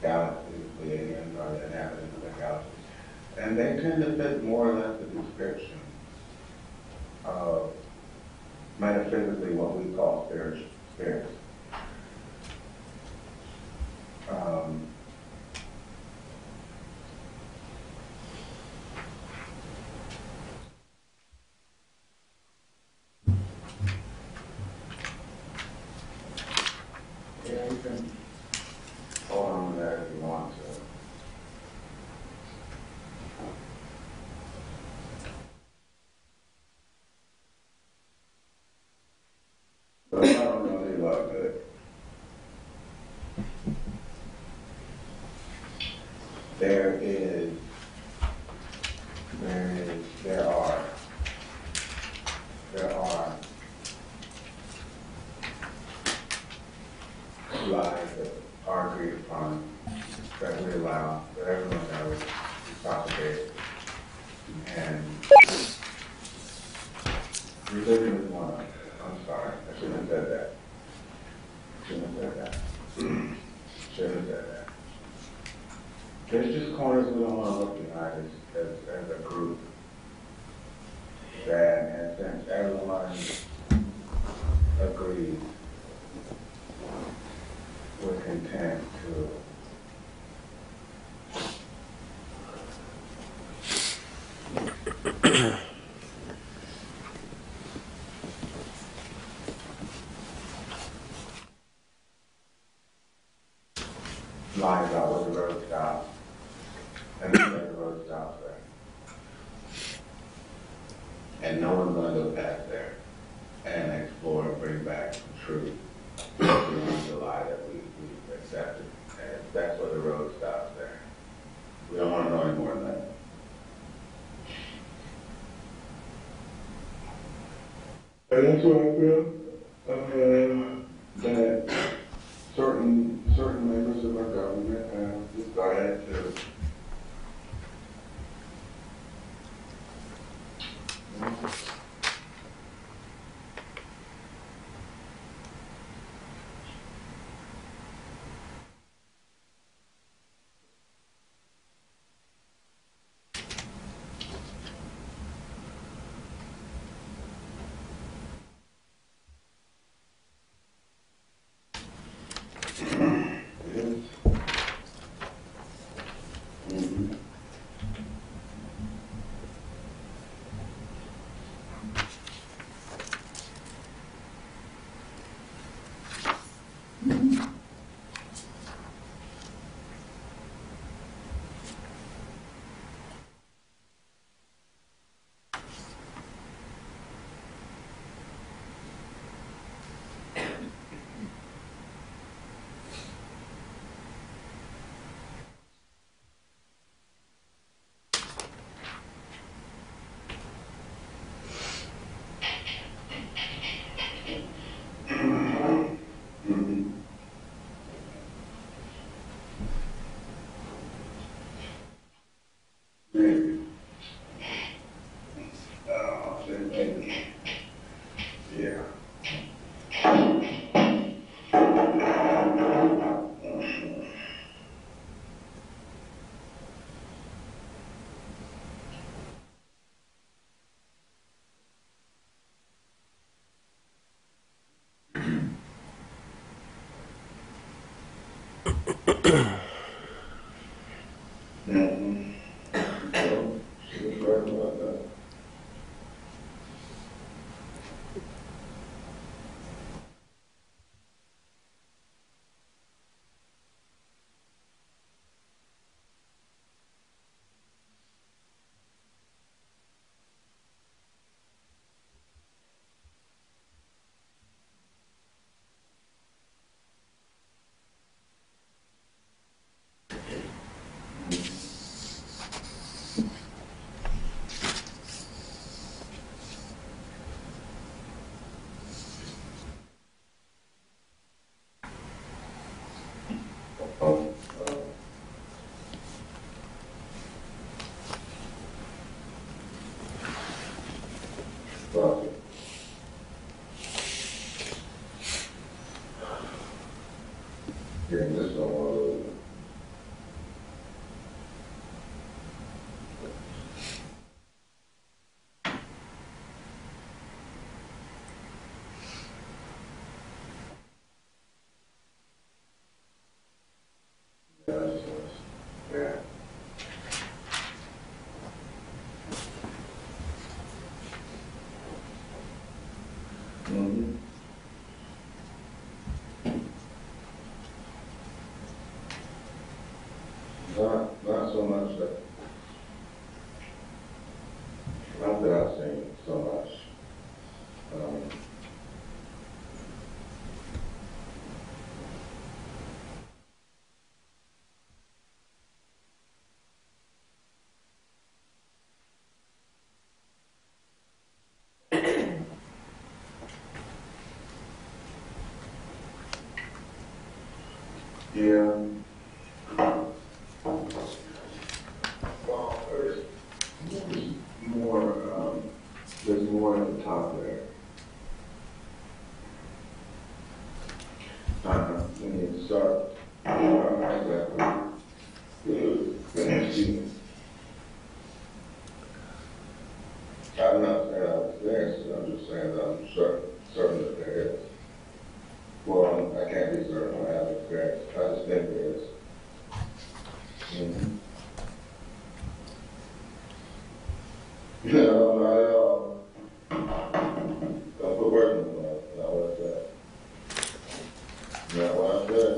galaxy, Pleiadian are the inhabitants of the galaxy. And they tend to fit more or less the description of metaphysically what we call spirits. Yeah, you can hold on to that if you want to. But I don't really love it. There are lies that are agreed upon, that we allow, that everyone knows is propagated. And religion is one of them. I'm sorry, I shouldn't have said that. There's just corners we don't want to look behind as a group. That, and since everyone agrees, we're content to lie about where the road stops, and then where the road stops there. And no one's going to go past there and explore and bring back truth. It's the lie that we accepted. And that's where the road stops there. We don't want to know any more than that. And that's what I feel, that certain members of our government have decided to Mm-hmm. So, she was right about that. Oh, well, getting this on, yeah. Mm-hmm. Not so much that, not that I've seen so much. Yeah. Well, more, there's more at the top there. When you start, excuse me. I'm not saying I was there, so I'm just saying that I'm certain that there is. Well, I can't be certain I have experience. I just think there is. Mm-hmm. No, not at all. Don't put words in my mouth. Not what I said. Not what I said.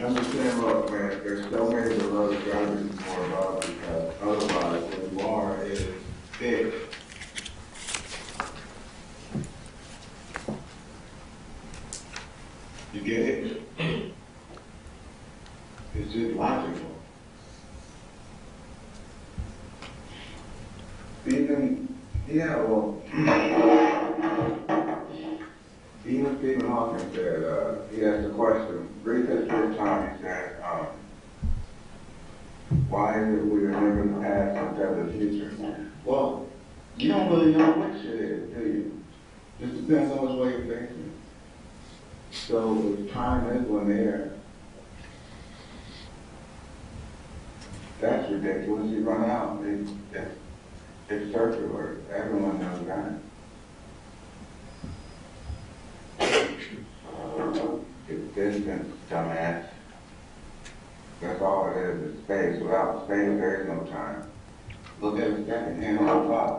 I'm just saying, look, man, there's so many of those drivers more about because otherwise what you are is big. You get it? It's just logical. Even, yeah, well, even Stephen Hawking said, he asked a question, brief history of time, he said, why is it we remember the past instead of the future? Well, you don't really know what shit is, do you? Just depends on which way you're thinking. So if time is linear, that's ridiculous. You run out. It's circular. Everyone knows that. It's distance, dumbass. That's all it is. It's space. Without space, there is no time. Look at a second hand on the clock.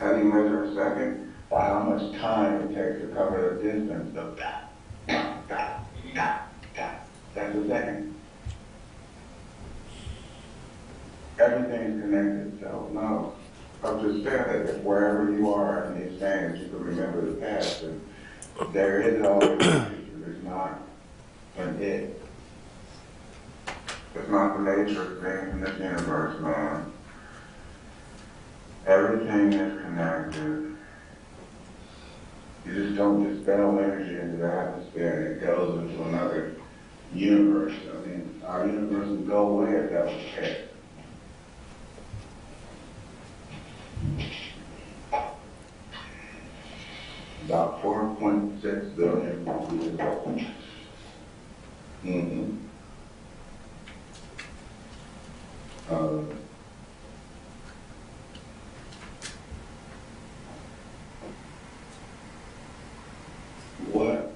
How do you measure a second? By how much time it takes to cover the distance of that. That's a second. Everything is connected, so no. I'm just saying that if wherever you are in these things, you can remember the past, and there is always a future. There's not an it. It's not the nature of things in this universe, man. Everything is connected. You just don't dispel energy into the atmosphere and it goes into another universe. I mean, our universe would go away if that was the case. About 4.6 billion people. Mm-hmm. What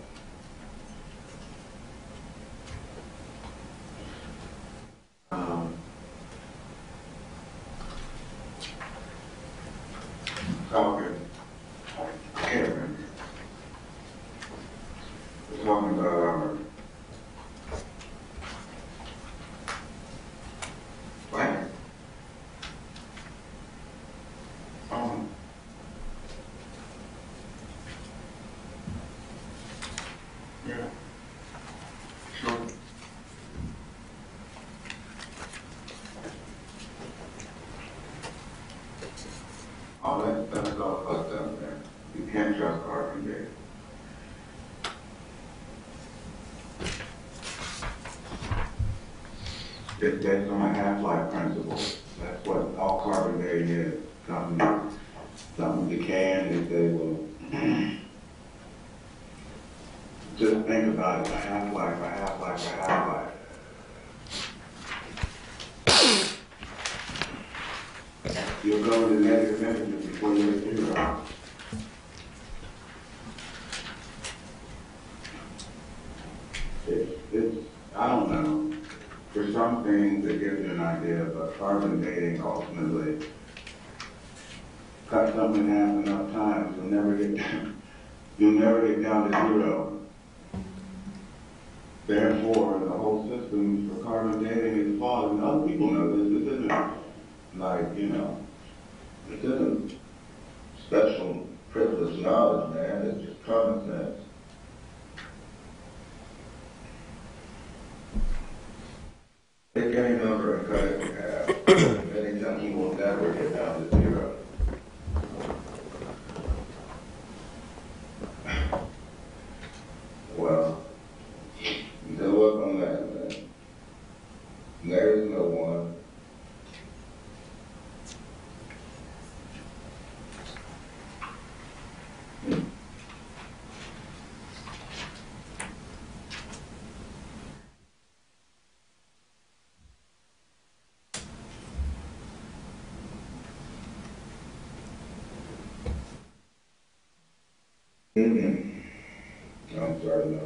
talking, Karen, we're talking about our plan. Yeah, sure. Oh, that's all fucked up there. You can't trust carbon data. It's based on a half-life principle. That's what all carbon dating is. Something decaying is they will just think about it, a half-life, a half-life, a half-life. You'll go to negative images before you hit zero. I don't know. For some things, it gives you an idea, but carbon dating ultimately cut something in half enough times, you'll never get down to zero. Therefore, the whole system for carbon dating is flawed. And other people know this. This isn't like, this isn't special privileged knowledge, man. It's just common sense. Take any number and cut it in half. Anytime he will never get down to zero. Well, good luck on that, man. There's no one. I'm sorry, no.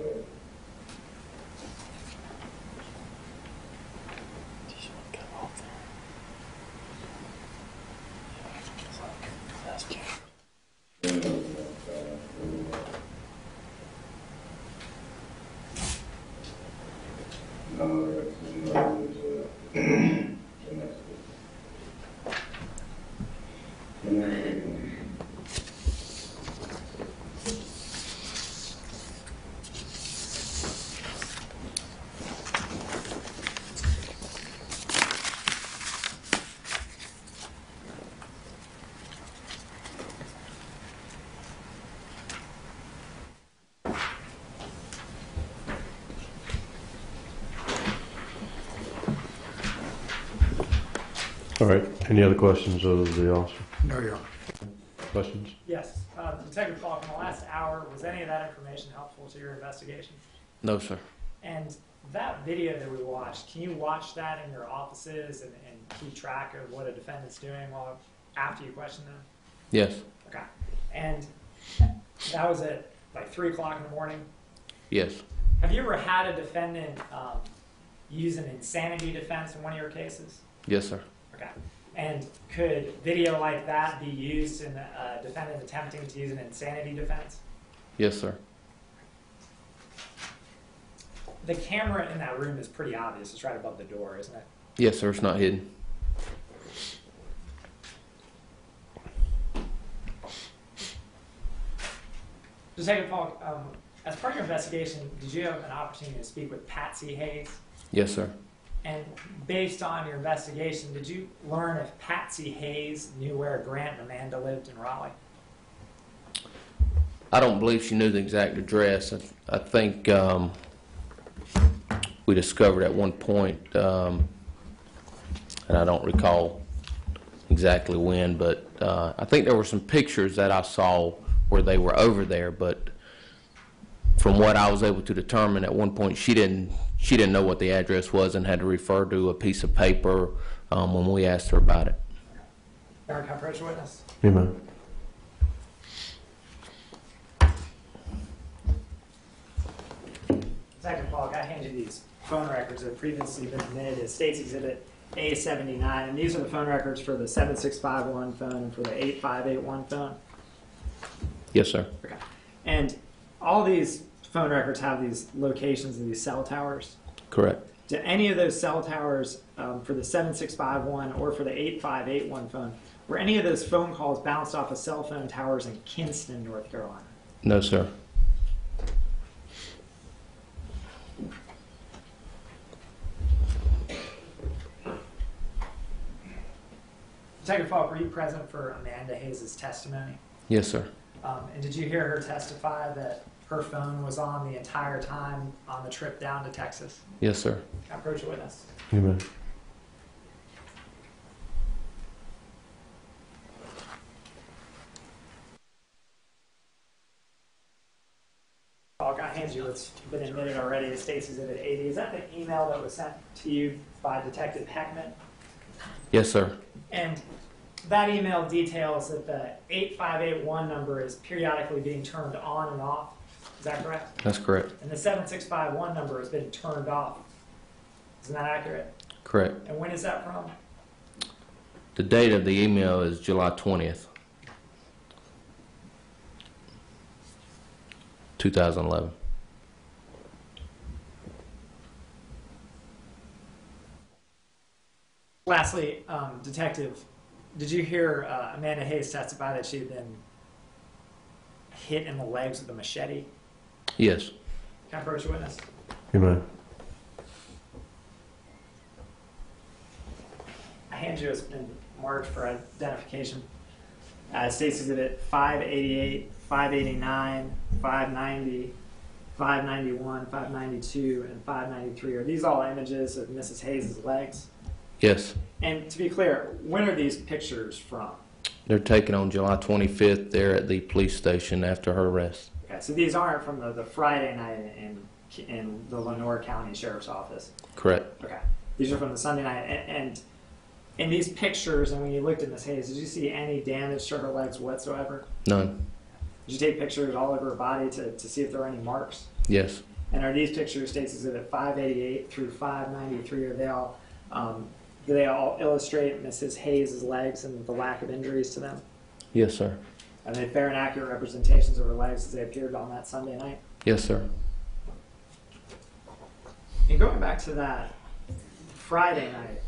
All right. Any other questions of the officer? No, Your Honor. Questions? Yes, Detective Falk, in the last hour, was any of that information helpful to your investigation? No, sir. And that video that we watched, can you watch that in your offices and keep track of what a defendant's doing after you question them? Yes. Okay. And that was at like 3 o'clock in the morning? Yes. Have you ever had a defendant use an insanity defense in one of your cases? Yes, sir. Okay. And could video like that be used in a defendant attempting to use an insanity defense? Yes, sir. The camera in that room is pretty obvious. It's right above the door, isn't it? Yes, sir. It's not hidden. Detective Falk, as part of your investigation, did you have an opportunity to speak with Patsy Hayes? Yes, sir. And based on your investigation, did you learn if Patsy Hayes knew where Grant and Amanda lived in Raleigh? I don't believe she knew the exact address. I think we discovered at one point, and I don't recall exactly when, but I think there were some pictures that I saw where they were over there, but from what I was able to determine at one point, she didn't know what the address was and had to refer to a piece of paper when we asked her about it. Eric, approach witness. Amen. Detective Falk, I handed you these phone records that have previously been admitted as State's Exhibit A79, and these are the phone records for the 7651 phone and for the 8581 phone. Yes, sir. Okay. And all these phone records have these locations of these cell towers. Correct. Do any of those cell towers for the 7651 or for the 8581 phone, were any of those phone calls bounced off of cell phone towers in Kinston, North Carolina? No, sir. Detective Falk, were you present for Amanda Hayes' testimony? Yes, sir. And did you hear her testify that her phone was on the entire time on the trip down to Texas? Yes, sir. Approach a witness. You may. Falk, I hand you what's been admitted already as State's Exhibit 80. Is that the email that was sent to you by Detective Heckman? Yes, sir. And that email details that the 8581 number is periodically being turned on and off. Is that correct? That's correct. And the 7651 number has been turned off. Isn't that accurate? Correct. And when is that from? The date of the email is July 20th, 2011. Lastly, Detective, did you hear Amanda Hayes testify that she had been hit in the legs with a machete? Yes. Can I approach a witness? You may. I hand you what's been marked for identification. State's Exhibit 588, 589, 590, 591, 592, and 593. Are these all images of Mrs. Hayes' legs? Yes. And to be clear, when are these pictures from? They're taken on July 25th there at the police station after her arrest. Okay, so these aren't from the Friday night in the Lenore County Sheriff's Office. Correct. Okay, these are from the Sunday night. And in these pictures, and when you looked at Miss Hayes, did you see any damage to her legs whatsoever? None. Did you take pictures all over her body to see if there were any marks? Yes. And are these pictures, State's Exhibit 588 through 593, are they all, do they all illustrate Mrs. Hayes' legs and the lack of injuries to them? Yes, sir. Are they fair and accurate representations of her legs as they appeared on that Sunday night? Yes, sir. And going back to that Friday night,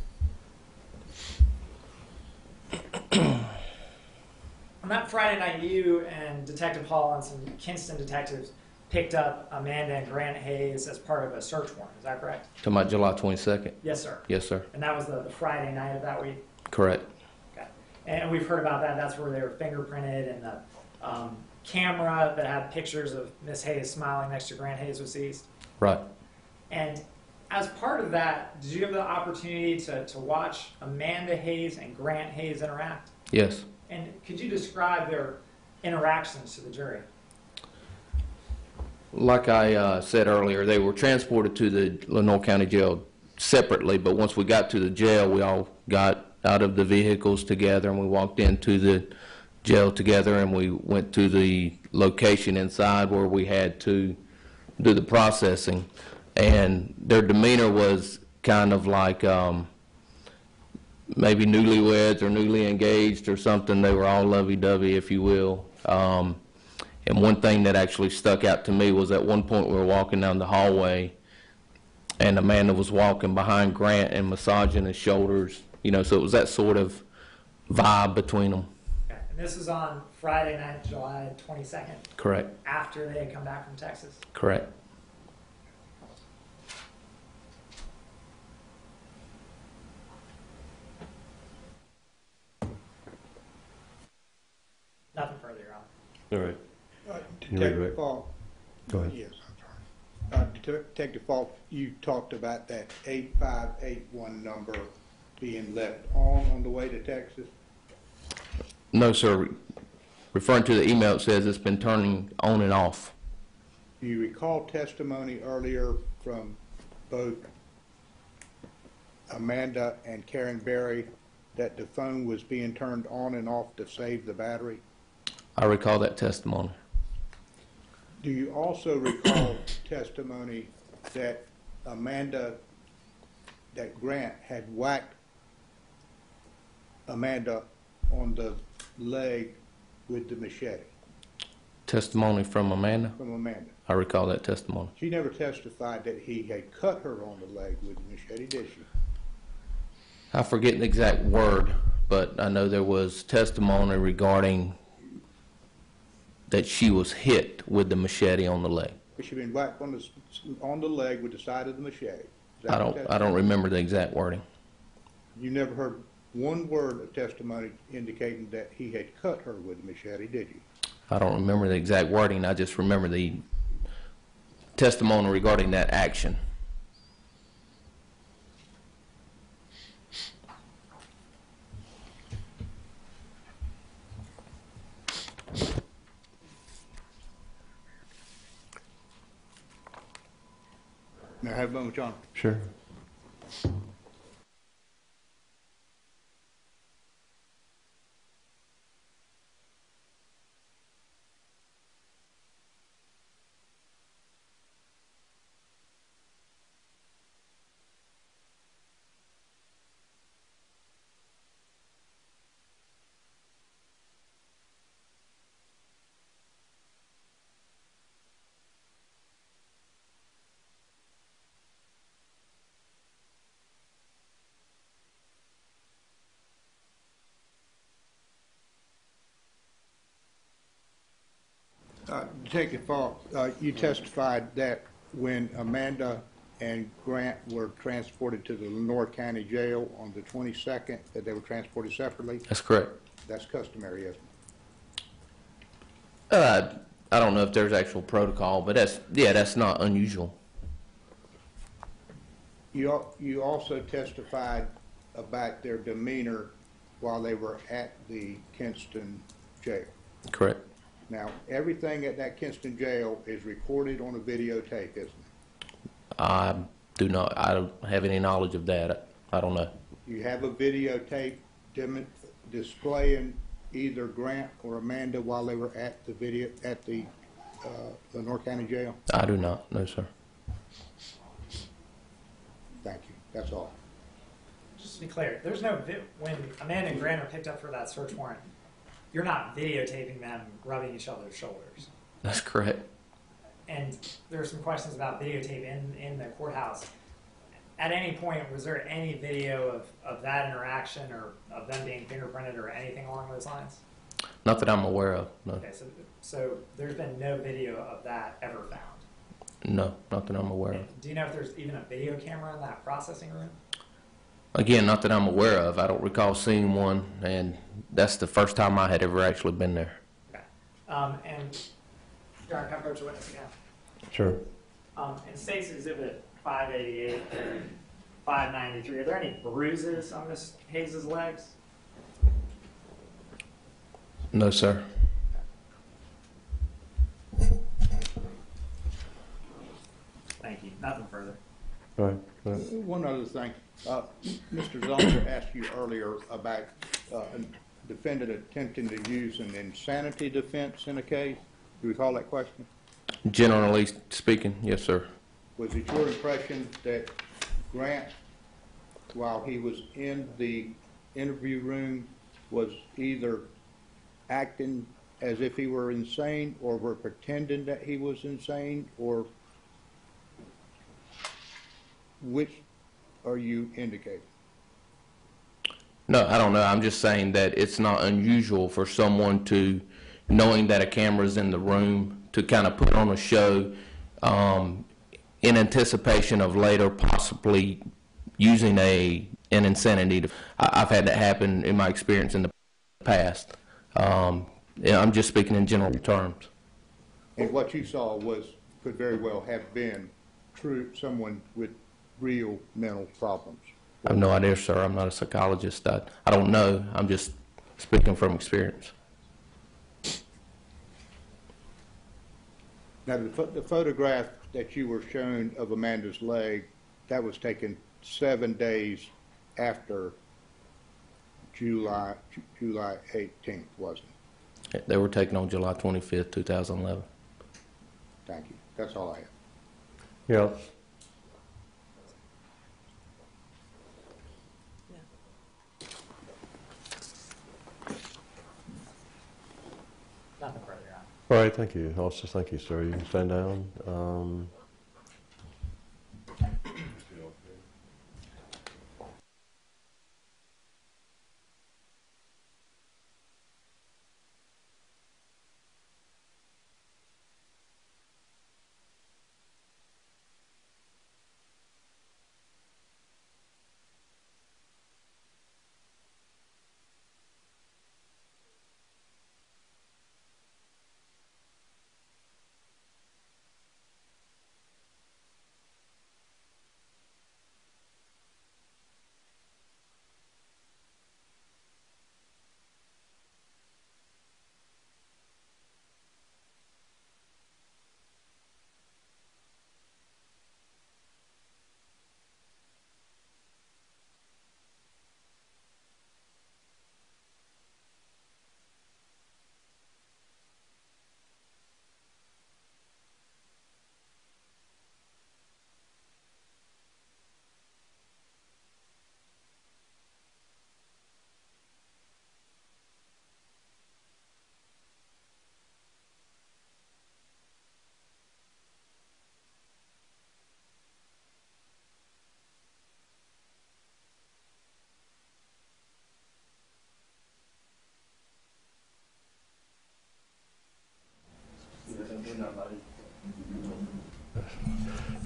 on that Friday night, you and Detective Hall and some Kinston detectives picked up Amanda and Grant Hayes as part of a search warrant. Is that correct? Talking about July 22nd? Yes, sir. Yes, sir. And that was the Friday night of that week? Correct. Okay. And we've heard about that. That's where they were fingerprinted, and the camera that had pictures of Miss Hayes smiling next to Grant Hayes was seized. Right. And as part of that, did you have the opportunity to watch Amanda Hayes and Grant Hayes interact? Yes. And could you describe their interactions to the jury? Like I said earlier, they were transported to the Lenore County Jail separately, but once we got to the jail, we all got out of the vehicles together and we walked into the jail together and we went to the location inside where we had to do the processing. And their demeanor was kind of like maybe newlyweds or newly engaged or something. They were all lovey-dovey, if you will. And one thing that actually stuck out to me was at one point we were walking down the hallway and Amanda was walking behind Grant and massaging his shoulders, you know, so it was that sort of vibe between them. Okay. And this is on Friday night, July 22nd? Correct. After they had come back from Texas? Correct. Nothing further, Your Honor. All right. You ready, Detective Rick? Falk. Go ahead. Yes, I'm sorry. Detective Falk, you talked about that 8581 number being left on the way to Texas. No, sir. Referring to the email, it says it's been turning on and off. Do you recall testimony earlier from both Amanda and Karen Berry that the phone was being turned on and off to save the battery? I recall that testimony. Do you also recall testimony that that Grant had whacked Amanda on the leg with the machete? Testimony from Amanda? From Amanda. I recall that testimony. She never testified that he had cut her on the leg with the machete, did she? I forget the exact word, but I know there was testimony regarding that she was hit with the machete on the leg. She been whacked on the leg with the side of the machete. Is that I don't remember the exact wording. You never heard one word of testimony indicating that he had cut her with the machete, did you? I don't remember the exact wording. I just remember the testimony regarding that action. May I have a moment, John? Sure. Detective Falk, you testified that when Amanda and Grant were transported to the Lenore County Jail on the 22nd, that they were transported separately? That's correct. That's customary, isn't I don't know if there's actual protocol, but that's not unusual. it? You also testified about their demeanor while they were at the Kinston Jail. Correct. Now, everything at that Kinston Jail is recorded on a videotape, isn't it? I don't have any knowledge of that. I don't know. You have a videotape displaying either Grant or Amanda while they were at the Lenore County Jail? I do not. No, sir. Thank you. That's all. Just to be clear, there's no, when Amanda and Grant are picked up for that search warrant, you're not videotaping them rubbing each other's shoulders. That's correct. And there are some questions about videotape in the courthouse. At any point, was there any video of that interaction or of them being fingerprinted or anything along those lines? Not that I'm aware of, no. Okay, so there's been no video of that ever found? No, not that I'm aware of. And do you know if there's even a video camera in that processing room? Again, not that I'm aware of. I don't recall seeing one, and that's the first time I had ever actually been there. Okay. And, John, can I approach the witness again? Sure. In State's Exhibit 588 and 593, are there any bruises on Miss Hayes' legs? No, sir. Thank you. Nothing further. All right. One other thing. Mr. Zoller asked you earlier about a defendant attempting to use an insanity defense in a case. Do you recall that question? Generally speaking, yes, sir. Was it your impression that Grant, while he was in the interview room, was either acting as if he were insane or were pretending that he was insane, or which are you indicating? No, I don't know. I'm just saying that it's not unusual for someone to, knowing that a camera's in the room, to kind of put on a show in anticipation of later possibly using an insanity. I've had that happen in my experience in the past. I'm just speaking in general terms. And what you saw could very well have been someone with real mental problems. I have no idea, sir. I'm not a psychologist. I don't know. I'm just speaking from experience. Now, the photograph that you were shown of Amanda's leg, that was taken 7 days after July 18th, wasn't it? They were taken on July 25th, 2011. Thank you. That's all I have. Yeah. All right, thank you. Also, thank you, sir. You can stand down.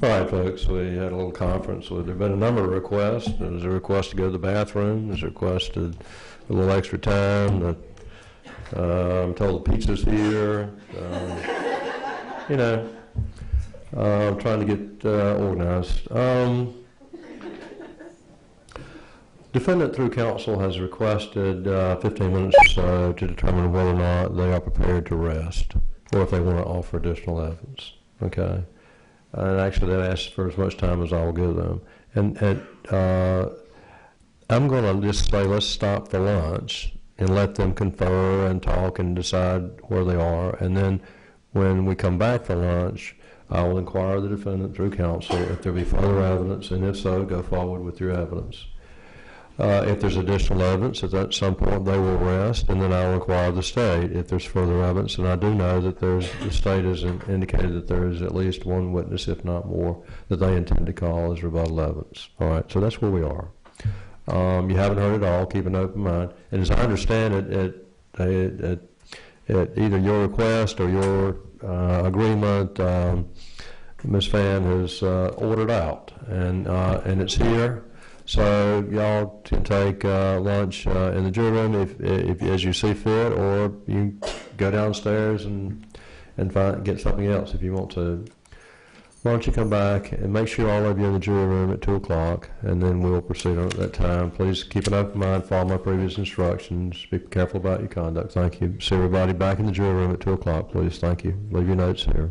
All right, folks, we had a little conference. There have been a number of requests. There was a request to go to the bathroom. There's a request to a little extra time. I'm told the pizza's here. I'm trying to get organized. Defendant through counsel has requested 15 minutes or so to determine whether or not they are prepared to rest or if they want to offer additional evidence. Okay? And actually, they asked for as much time as I will give them. And I'm going to just say, let's stop for lunch and let them confer and talk and decide where they are. And then when we come back for lunch, I will inquire the defendant through counsel if there be further evidence, and if so, go forward with your evidence. If there's additional evidence, at some point they will rest, and then I will inquire the state if there's further evidence. And I do know that the state has indicated that there is at least one witness, if not more, that they intend to call as rebuttal evidence. All right, so that's where we are. You haven't heard it all. Keep an open mind. And as I understand it, at either your request or your agreement, Ms. Fan has ordered out, and it's here. So y'all can take lunch in the jury room if as you see fit, or you go downstairs and get something else if you want to. Why don't you come back and make sure all of you in the jury room at 2 o'clock, and then we'll proceed on at that time. Please keep an open mind, follow my previous instructions, be careful about your conduct. Thank you. See everybody back in the jury room at 2 o'clock, please. Thank you. Leave your notes here.